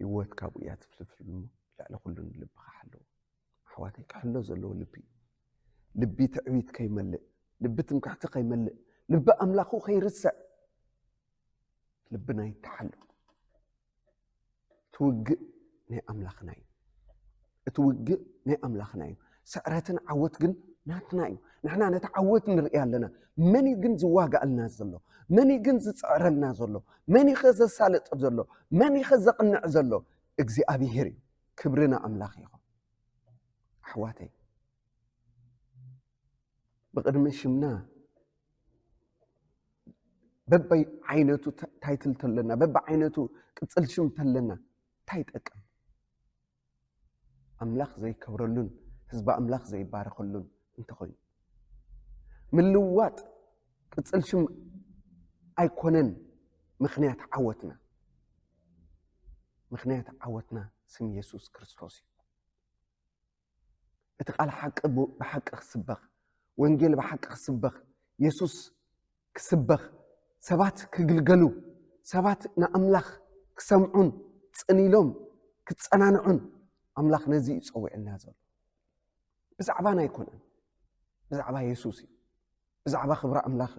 ህይወት ካብኡ እያ ትፍልፍል እሞ ላዕሊ ኩሉ ንልብኻ ሓለዎ ኣሕዋተይ ክሕሎ ዘለዎ ልቢ ትዕቢት ከይመልእ ልቢ ትምካሕቲ ከይመልእ ልቢ ኣምላኹ ከይርስዕ ልብና ይተሓሉ ትውግእ ናይ ኣምላኽና እዩ እቲ ውግእ ናይ ኣምላኽና እዩ። ስዕረትን ዓወት ግን ናትና እዩ ንሕና ነተዓወት ንርኢ ኣለና መን ግን ዝዋጋኣልና ዘሎ መን ግን ዝፀዕረልና ዘሎ መን ዘሳልጥ ዘሎ መን ዘቕንዕ ዘሎ እግዚኣብሔር እዩ ክብርና ኣምላኽ ይኹን ኣሕዋተይ ብቅድሚ ሽምና በበይ ዓይነቱ ታይትል ተለና በበይ ዓይነቱ ቅፅል ሽም ተለና እንታይ ይጠቅም ኣምላኽ ዘይከብረሉን ህዝቢ ኣምላኽ ዘይባረኸሉን እንተኾይኑ ምልዋጥ ቅፅል ሽም ኣይኮነን ምክንያት ዓወትና ስም ኢየሱስ ክርስቶስ እዩ እቲ ቃል ሓቂ ብሓቂ ክስበኽ ወንጌል ብሓቂ ክስበኽ ኢየሱስ ክስበኽ ሰባት ክግልገሉ ሰባት ንኣምላኽ ክሰምዑን ፅኒሎም ክፀናንዑን ኣምላኽ ነዚ ይፀውዕልና ዘሎ ብዛዕባና ኣይኮነን ብዛዕባ ኢየሱስ እዩ ብዛዕባ ክብሪ ኣምላኽ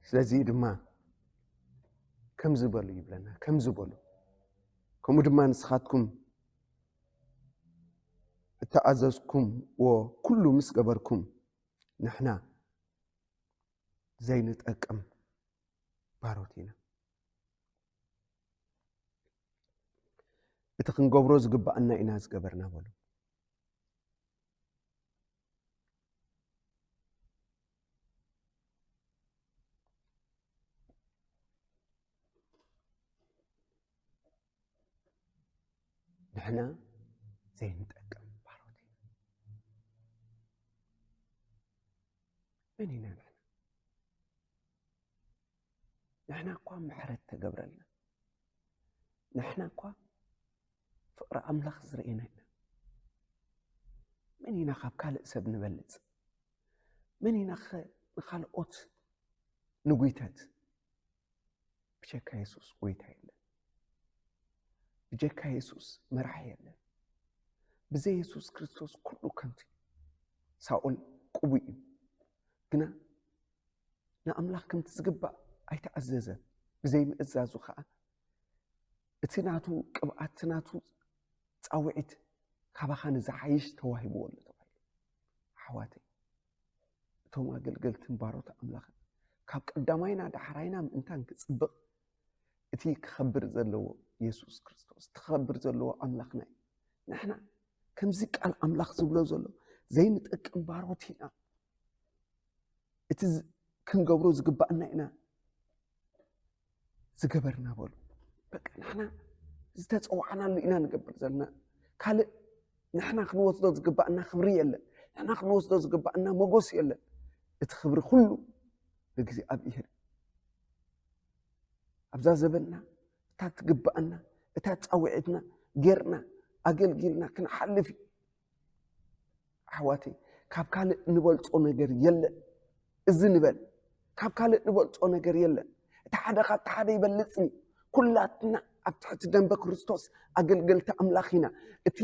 ስለዚ ድማ ከም ዝበሉ ይብለና ከም ዝበሉ ከምኡ ድማ ንስኻትኩም እተኣዘዝኩም ወኩሉ ምስ ገበርኩም ንሕና ዘይንጠቅም ባሮት ኢና እቲ ክንገብሮ ዝግባአና ኢና ዝገበርና በሉ ንሕና ዘይንጠቅም ባሮት ኢና መን ኢና ንሕና እኳ ምሕረት ተገብረልና ንሕና እኳ ፍቅሪ ኣምላኽ ዝርአና ኢና መን ኢና ካብ ካልእ ሰብ ንበልፅ መን ኢና ንኻልኦት ንጉይተት ብጀካ ኢየሱስ ጎይታ የለን ብጀካ ኢየሱስ መራሒ የለን ብዘይ ኢየሱስ ክርስቶስ ኩሉ ከንቱ ሳኦል ቅቡእ እዩ ግና ንኣምላኽ ከምቲ ዝግባእ ኣይተኣዘዘ ብዘይ ምእዛዙ ከዓ እቲ ናቱ ቅብኣት እቲ ናቱ ፃውዒት ካባኻ ንዝሓይሽ ተዋሂብዎ ኣሎ ተባሂሉ ኣሕዋተይ እቶም ኣገልገልትን ባሮት ኣምላኽ ካብ ቀዳማይና ዳሕራይና ምእንታን ክፅብቕ እቲ ክኸብር ዘለዎ ኢየሱስ ክርስቶስ ትኸብር ዘለዎ ኣምላኽና እዩ ንሕና ከምዚ ቃል ኣምላኽ ዝብሎ ዘሎ ዘይንጠቅም ባሮት ኢና እቲ ክንገብሮ ዝግባአና ኢና ዝገበርና በሉ በቃ ንሕና ዝተፀዋዕናሉ ኢና ንገብር ዘለና ካልእ ንሕና ክንወስዶ ዝግባአና ክብሪ የለን ንሕና ክንወስዶ ዝግባአና መጎስ የለን እቲ ክብሪ ኩሉ ንእግዚኣብሔር ኣብዛ ዘበና እታ ትግባአና እታ ፃውዒትና ጌርና ኣገልጊልና ክንሓልፍ እዩ ኣሕዋተይ ካብ ካልእ ንበልፆ ነገር የለን እዚ ንበል ካብ ካልእ ንበልፆ ነገር የለን እቲ ሓደ ካብቲ ሓደ ይበልፅኒ ኩላትና ኣብ ትሕቲ ደንበ ክርስቶስ ኣገልገልቲ ኣምላኽ ኢና እቲ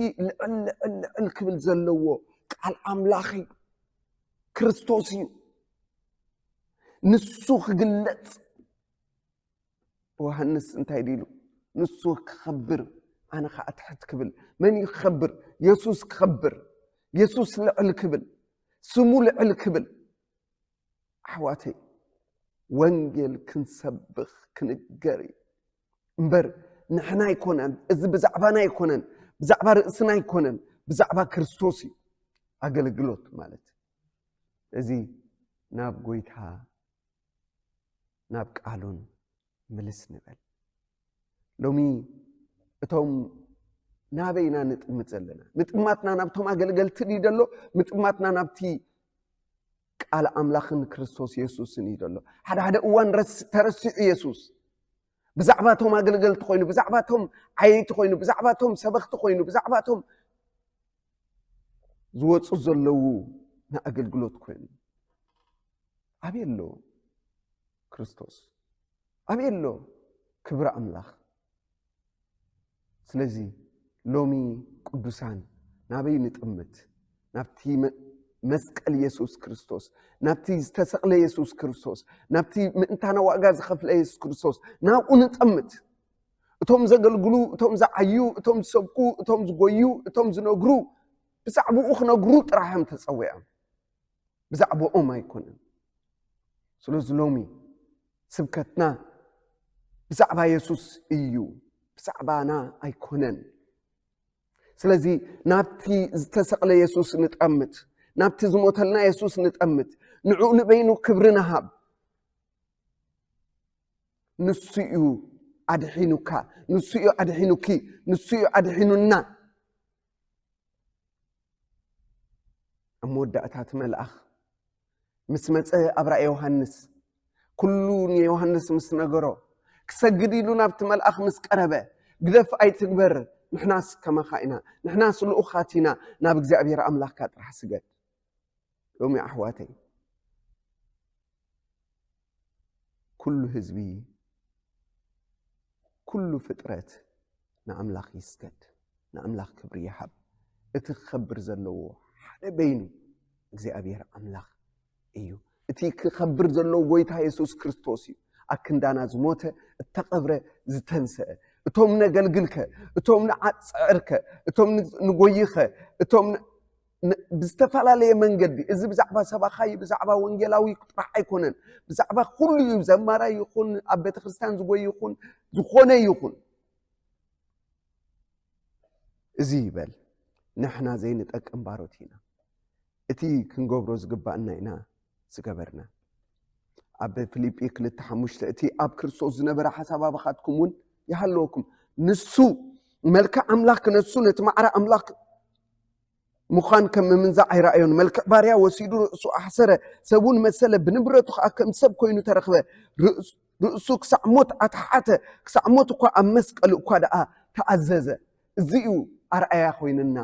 ልዕል ክብል ዘለዎ ቃል ኣምላኽ ክርስቶስ እዩ ንሱ ክግለፅ ዮሃንስ እንታይ ዲሉ ንሱ ክኸብር ኣነ ከዓ ትሕት ክብል መን እዩ ክኸብር ኢየሱስ ክኸብር ኢየሱስ ልዕል ክብል ስሙ ልዕል ክብል ኣሕዋተይ ወንጌል ክንሰብኽ ክንገር እምበር ንሕና ኣይኮነን እዚ ብዛዕባና ኣይኮነን ብዛዕባ ርእስና ኣይኮነን ብዛዕባ ክርስቶስ እዩ ኣገልግሎት ማለት እዚ ናብ ጎይታ ናብ ቃሉን ምልስ ንበል ሎሚ እቶም ናበይና ንጥምት ዘለና ምጥማትና ናብቶም ኣገልገልቲ ደሎ ምጥማትና ናብቲ ቃል ኣምላኽን ክርስቶስ ኢየሱስን ይደሎ ሓደ እዋን ተረሲዑ ኢየሱስ ብዛዕባቶም ኣገልገልቲ ኮይኑ ብዛዕባቶም ዓየይቲ ኮይኑ ብዛዕባቶም ሰበኽቲ ኮይኑ ብዛዕባቶም ዝወፁ ዘለዉ ንኣገልግሎት ኮይኑ ኣበየሎ ክርስቶስ ኣበየሎ ክብሪ ኣምላኽ ስለዚ ሎሚ ቅዱሳን ናበይ ንጥምት ናብቲ መስቀል ኢየሱስ ክርስቶስ ናብቲ ዝተሰቕለ ኢየሱስ ክርስቶስ ናብቲ ምእንታና ዋጋ ዝኸፍለ ኢየሱስ ክርስቶስ ናብኡ ንጥምት እቶም ዘገልግሉ እቶም ዝዓዩ እቶም ዝሰብኩ እቶም ዝጎዩ እቶም ዝነግሩ ብዛዕባኡ ክነግሩ ጥራሕም ተጸዊዖም ብዛዕባኦም ኣይኮነን ስለዚ ሎሚ ስብከትና ብዛዕባ ኢየሱስ እዩ ብዛዕባና ኣይኮነን ስለዚ ናብቲ ዝተሰቕለ ኢየሱስ ንጠምት ናብቲ ዝሞተልና ኢየሱስ ንጠምት ንዑ ንበይኑ ክብሪ ንሃብ ንሱ እዩ ኣድሒኑካ ንሱ እዩ ኣድሒኑኪ ንሱ እዩ ኣድሒኑና እምወዳእታት መልኣኽ ምስ መፀ ኣብ ራእየ ዮሃንስ ኩሉ ንዮሃንስ ምስ ነገሮ ክሰግድ ኢሉ ናብቲ መልኣኽ ምስ ቀረበ ግደፍ ኣይትግበር ንሕናስ ከማኻ ኢና ንሕናስ ልኡኻት ኢና ናብ እግዚኣብሔር ኣምላኽካ ጥራሕ ስገድ ሎሚ ኣሕዋተይ ኩሉ ህዝቢ ኩሉ ፍጥረት ንኣምላኽ ይስገድ ንኣምላኽ ክብሪ ይሃብ እቲ ክኸብር ዘለዎ ሓደ በይኑ እግዚኣብሔር ኣምላኽ እዩ እቲ ክኸብር ዘለዎ ጎይታ ኢየሱስ ክርስቶስ እዩ ኣብ ክንዳና ዝሞተ እተቐብረ ዝተንስአ እቶም ነገልግልከ እቶም ንዓፅዕርከ እቶም ንጎይኸ እቶም ብዝተፈላለየ መንገዲ እዚ ብዛዕባ ሰባኻይ ብዛዕባ ወንጌላዊ ጥራሕ ኣይኮነን ብዛዕባ ኩሉ እዩ ዘማራይ ይኹን ኣብ ቤተ ክርስቲያን ዝጎይ ይኹን ዝኾነ ይኹን እዚ ይበል ንሕና ዘይንጠቅም ባሮት ኢና እቲ ክንገብሮ ዝግባእና ኢና ዝገበርና ኣብ ፊልጵ 2:5 እቲ ኣብ ክርስቶስ ዝነበረ ሓሳብ ኣባኻትኩም እውን ይሃለወኩም ንሱ መልክዕ ኣምላኽ ነሱ ነቲ ማዕረ ኣምላኽ ምዃን ከም ምንዛዕ ኣይረኣዮን መልክዕ ባርያ ወሲዱ ርእሱ ኣሕሰረ ሰቡን መሰለ ብንብረቱ ከዓ ከም ሰብ ኮይኑ ተረኽበ ርእሱ ክሳዕ ሞት ኣትሓተ ክሳዕ ሞት እኳ ኣብ መስቀል እኳ ደኣ ተኣዘዘ እዚኡ ኣርኣያ ኮይንና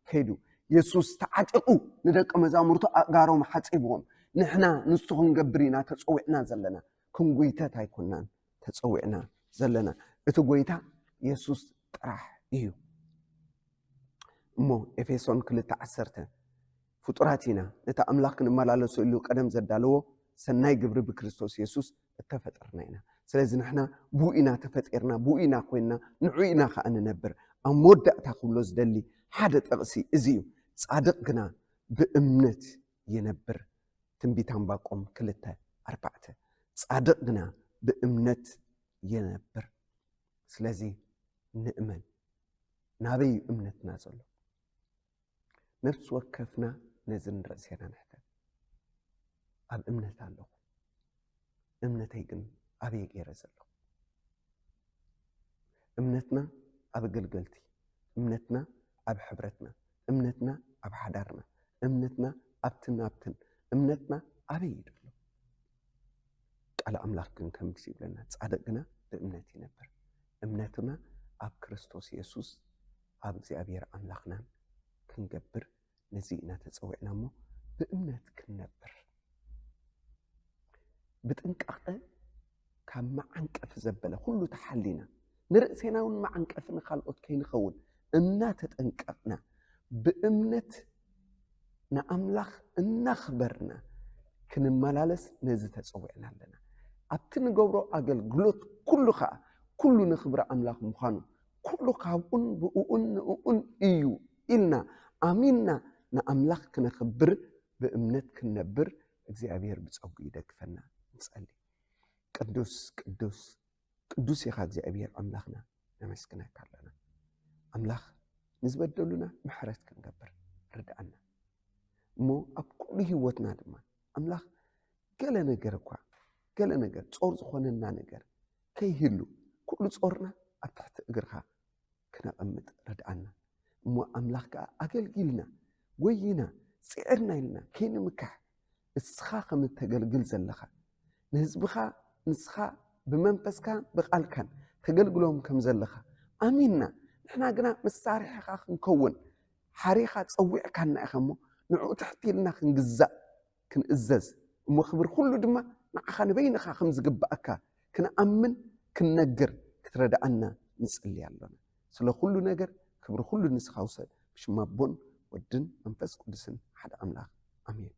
ከይዱ ኢየሱስ ተዓጢቑ ንደቀ መዛሙርቱ ኣእጋሮም ሓፂብዎም ንሕና ንሱ ክንገብር ኢና ተፀዊዕና ዘለና ክንጎይተት ኣይኮናን ተፀዊዕና ዘለና እቲ ጎይታ ኢየሱስ ጥራሕ እዩ እሞ ኤፌሶን 2:10 ፍጡራት ኢና ነቲ ኣምላኽ ክንመላለሱ ኢሉ ቀደም ዘዳለዎ ሰናይ ግብሪ ብክርስቶስ ኢየሱስ እተፈጠርና ኢና ስለዚ ንሕና ብኡ ኢና ተፈጢርና ብኡ ኢና ኮይንና ንዑ ኢና ከዓ ንነብር ኣብ መወዳእታ ክብሎ ዝደሊ ሓደ ጠቕሲ እዚ እዩ ጻድቕ ግና ብእምነት ይነብር ትንቢት ዕንባቆም 2:4 ጻድቕ ግና ብእምነት ይነብር ስለዚ ንእመን ናበይ እምነትና ዘሎ ነፍስ ወከፍና ነዝን ርእስና ንሕተት ኣብ እምነት ኣለኹ እምነተይ ግን ኣበይ ገይረ ዘለኹ እምነትና ኣብ ኣገልገልቲ እምነትና ኣብ ሕብረትና እምነትና ኣብ ሓዳርና እምነትና ኣብትን ናብትን እምነትና ኣበይ ይደሎ ቃል ኣምላኽ ግን ከም ይብለና ጻድቕ ግና ብእምነት ይነብር እምነትና ኣብ ክርስቶስ ኢየሱስ ኣብ እግዚኣብሔር ኣምላኽና ክንገብር ነዚ ኢና ተፀዊዕና እሞ ብእምነት ክንነብር ብጥንቃቐ ካብ መዓንቀፍ ዘበለ ኩሉ ተሓሊና ንርእስና እውን መዓንቀፍ ንኻልኦት ከይንኸውን እናተጠንቀቕና ብእምነት ንኣምላኽ እናኽበርና ክንመላለስ ነዚ ተፀዊዕና ኣለና ኣብቲ ንገብሮ ኣገልግሎት ኩሉ ከዓ ኩሉ ንኽብሪ ኣምላኽ ምዃኑ ኩሉ ካብኡን ብኡኡን ንኡኡን እዩ ኢልና ኣሚንና ንኣምላኽ ክነኽብር ብእምነት ክንነብር እግዚኣብሔር ብፀጉ ይደግፈና ንጸሊ ቅዱስ ቅዱስ ቅዱስ ኢኻ እግዚኣብሔር ኣምላኽና ነመስግነካ ኣለና ኣምላኽ ንዝበደሉና ምሕረት ክንገብር ርድኣና እሞ ኣብ ኩሉ ህይወትና ድማ ኣምላኽ ገለ ነገር እኳ ገለ ነገር ጾር ዝኾነና ነገር ከይህሉ ኩሉ ጾርና ኣብ ትሕቲ እግርኻ ክነቐምጥ ርድኣና እሞ ኣምላኽ ከዓ ኣገልጊልና ጎይና ጽዕርና ኢልና ከይንምካሕ እስኻ ከም እተገልግል ዘለኻ ንህዝብኻ ንስኻ ብመንፈስካ ብቓልካን ተገልግሎም ከም ዘለኻ ኣሚንና ንሕና ግና መሳርሒኻ ክንከውን ሓሪኻ ፀዊዕካና ኢኻ እሞ ንዕኡ ትሕቲ ኢልና ክንግዛእ ክንእዘዝ እሞ ክብሪ ኩሉ ድማ ንዓኻ ንበይንኻ ከም ዝግባእካ ክንኣምን ክንነግር ክትረዳኣና ንጽሊ ኣለና ስለ ኩሉ ነገር ክብሪ ኩሉ ንስኻ ውሰድ ብሽም ኣቦን ወድን መንፈስ ቅዱስን ሓደ ኣምላኽ ኣሜን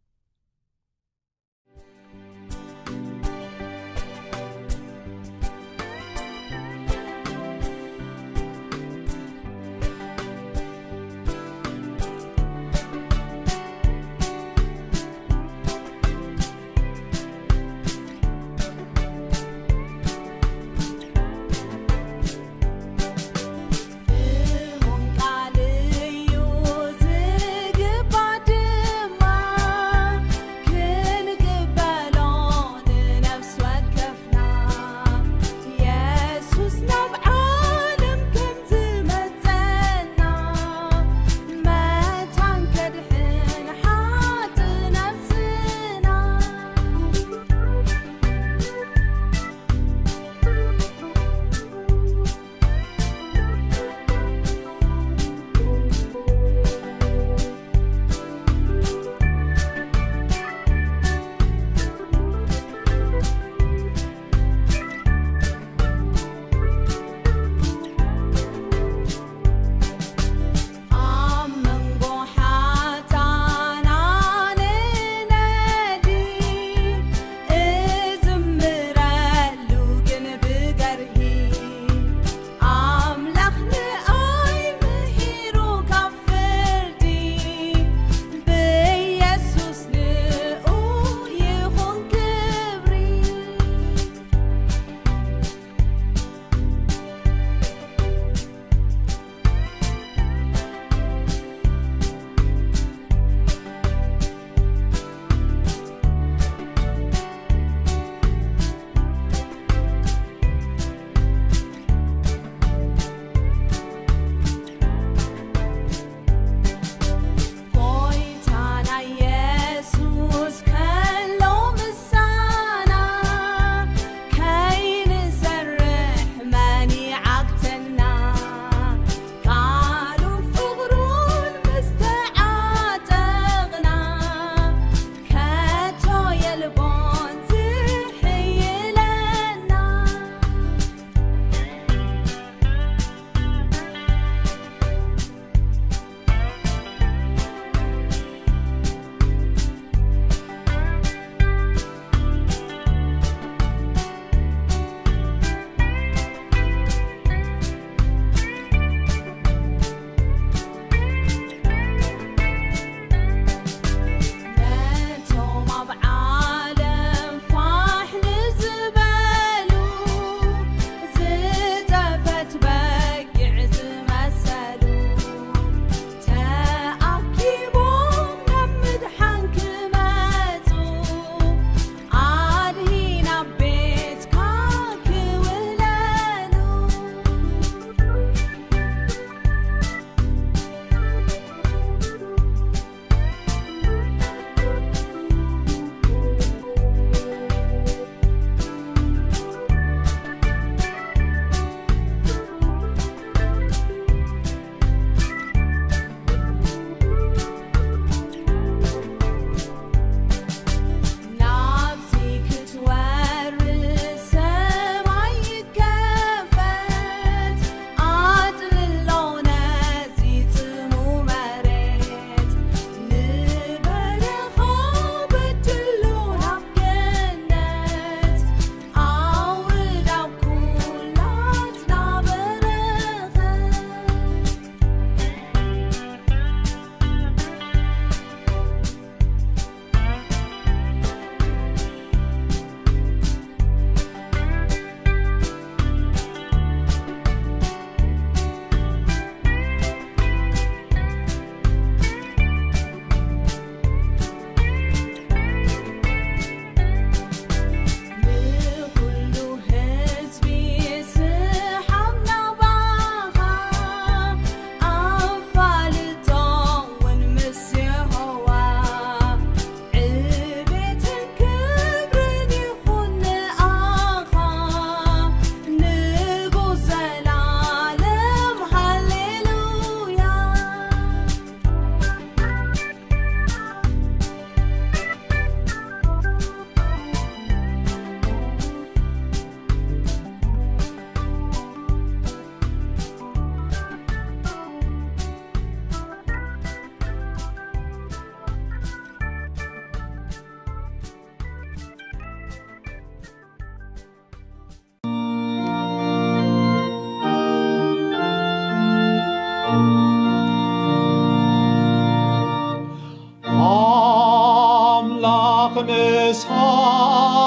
مساحتكم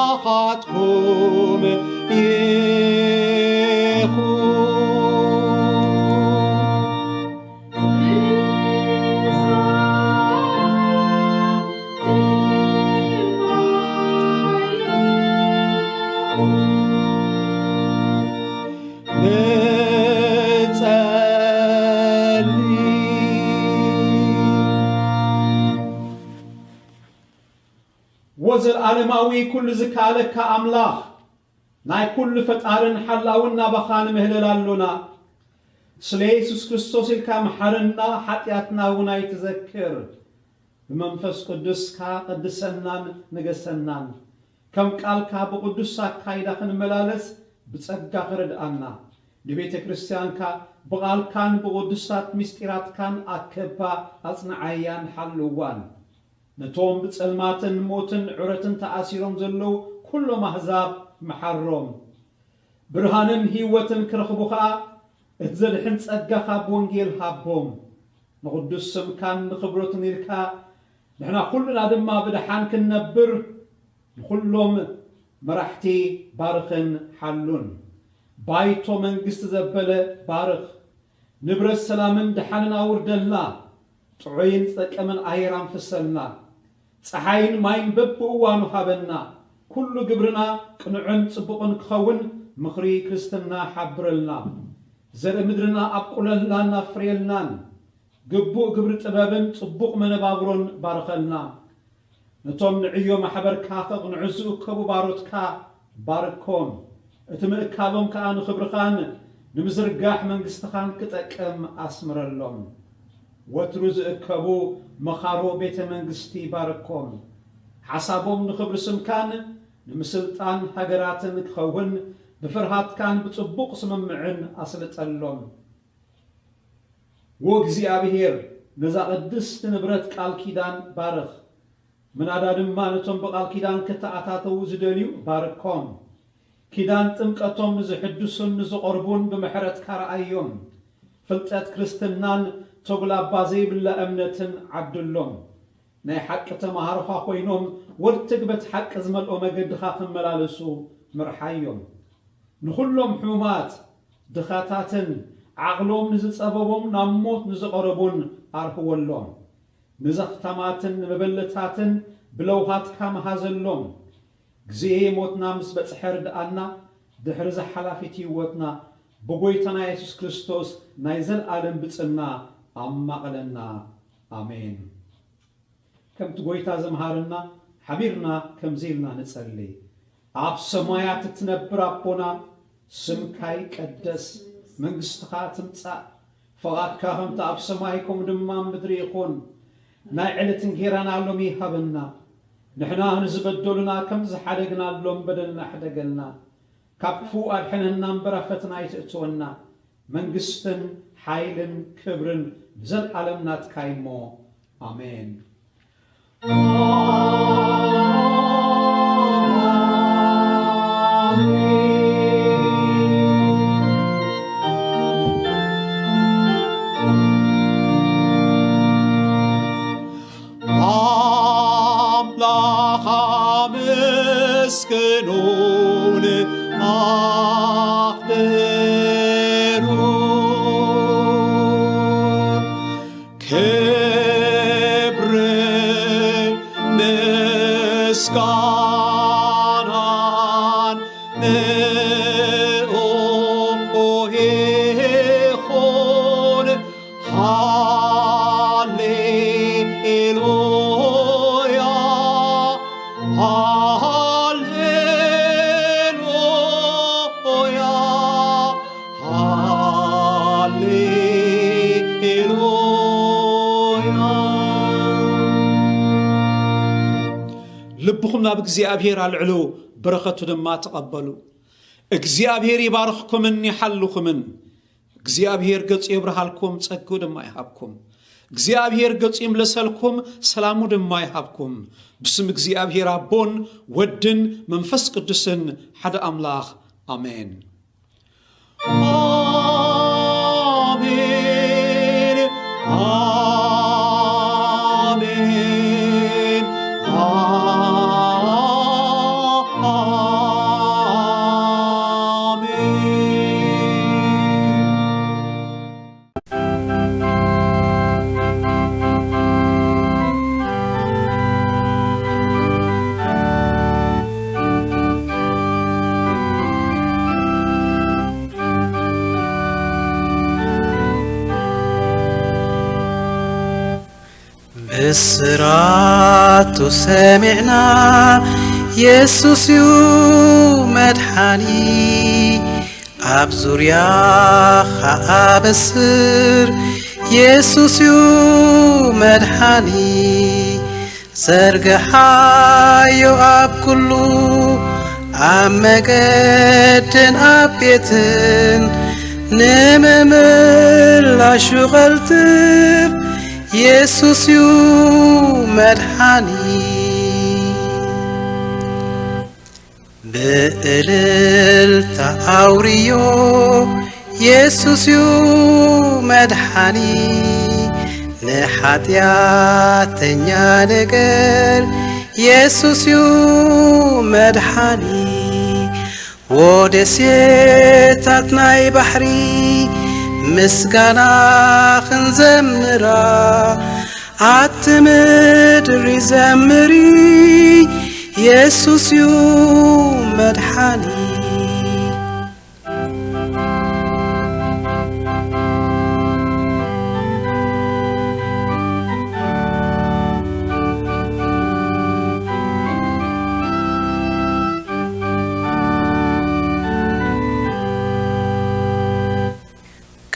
وزر عالماوي كل زكالك أملاخ ناي كل فتارن حلاونا بخان مهللالونا سليسوس كريستوس الكام حرنا حتياتنا ونا يتذكر بمنفس قدسكا قدسنان نقسنان كم قالكا بقدسا كايدا خنملالس بتصقا خرد أنا لبيت كريستيان كا بقالكان بقدسات مستيرات كان أكبا أصنعيان حلوان نتوم بتصلماتن موتن عرتن تأثيرهم زلو كل محزاب محرم برهانن هيوتن كرخبوخا اتزلحن تصقخا بونجيل هابهم نقدس سمكان نخبرتن يلكا نحنا كلنا دما بدحان كنبر كلهم مرحتي بارخن حلون بايتو منقست زبله بارخ نبرس سلامن دحانن آوردلنا تعين تقمن ايران فسلنا صحاين ماين ببوانو حبنا كل قبرنا قنعن صبقن كخون مخري كريستنا حبرلنا زر مدرنا ابقلنا فريلنا قبو قبر طبابن صبق منبابرون بارخلنا نتوم نعيو محبر كاثق نعزو كبو باروتكا باركوم اتمكابهم كان خبرخان نمزرقاح منقستخان كتقم اسمرلهم وتروز اكبو مخارو بيت منغستي باركم حسابهم نخبر سمكان نمسلطان هجراتن كخون بفرهات كان بصبوق سممعن أسلطلهم وغزيابير نزا قدست نبرت قال كيدان بارخ من عدادم مانتهم بقال كيدان كتاعتاتو زدليو باركم كيدان تمقتهم نزحدسون نزقربون بمحرت كارأيهم فلتات كريستنان تقلا بازي بالله أمنتن عبد الله ناي حق تمهارخا خوينهم ورتقبت حق ازمل أمجد خاخم ملالسو مرحايهم نخلهم حومات دخاتاتن عقلهم نزل سببهم نموت نزل قربون أرهو اللهم نزخ تماتن مبلتاتن بلوهات كام هازلهم جزيه موتنا مسبت حرد أنا دحرز حلافتي وطنا بقويتنا يسوس كريستوس نايزل آدم بتصنا أما قلنا آمين كم تقويتا زمهارنا حبيرنا كم زيلنا نتسلي عب سمايات تتنبر أبونا سمكاي قدس منقستخا تمتع فغات كاهم تعب سمايكم دمام بدريقون ناي علتن كيرانا لهم يهبنا نحنا نزبدلنا كم زحدقنا لهم بدلنا حدقلنا كابفو الحننا مبرفتنا يتأتونا منقستن حيلن كبرن بزل عالمنا تكايمو آمين أملاخ مسكنون مسكانان نؤهيخون هاليلويا هاليلويا لبخمنا بإግዚአብሔር አልዕሉ በረከቱ ድማ ተቀበሉ እግዚአብሔር ይባርክኩምን ይሐልኩምን እግዚአብሔር ገጽ ይብርሃልኩም ጸጉ ድማ ይሃብኩም እግዚአብሔር ገጽ ይምለሰልኩም ሰላሙ ድማ ይሃብኩም بسم እግዚአብሔር አቦን ወድን መንፈስ ቅዱስን ሓደ አምላኽ አሜን አሜን አሜን ብስራቱ ሰሚዕና ኢየሱስ እዩ መድሓኒ ኣብ ዙርያኻ ኣበስር ኢየሱስ እዩ መድሓኒ ዘርግሓዮ ኣብ ኩሉ ኣብ መገድን ኣብ ቤትን ንምምላሹ ቐልጥፍ ኢየሱስ እዩ መድሓኒ ብእልልታ ኣውርዮ ኢየሱስ እዩ መድሓኒ ንኃጢአተኛ ነገር ኢየሱስ እዩ መድሓኒ ወደሴታት ናይ ባሕሪ ምስጋና ክንዘምራ ኣቲ ምድሪ ዘምሪ ኢየሱስ እዩ መድሓኒ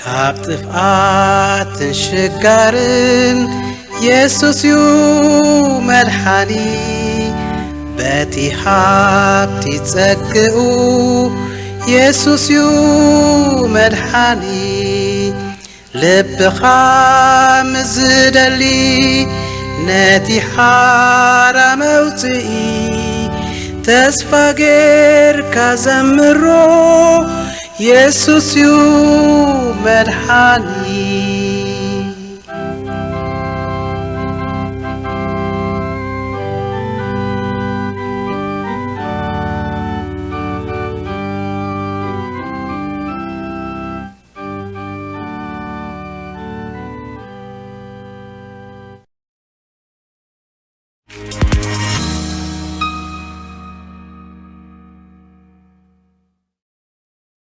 ካብ ጥፍኣትን ሽጋርን ኢየሱስ እዩ መድሓኒ በቲ ሃብቲ ጸግኡ ኢየሱስ እዩ መድሓኒ ልብኻ ምዝደሊ ነቲ ሓራ መውፅኢ ተስፋ ጌርካ ዘምሮ ኢየሱስ እዩ መድሓኒ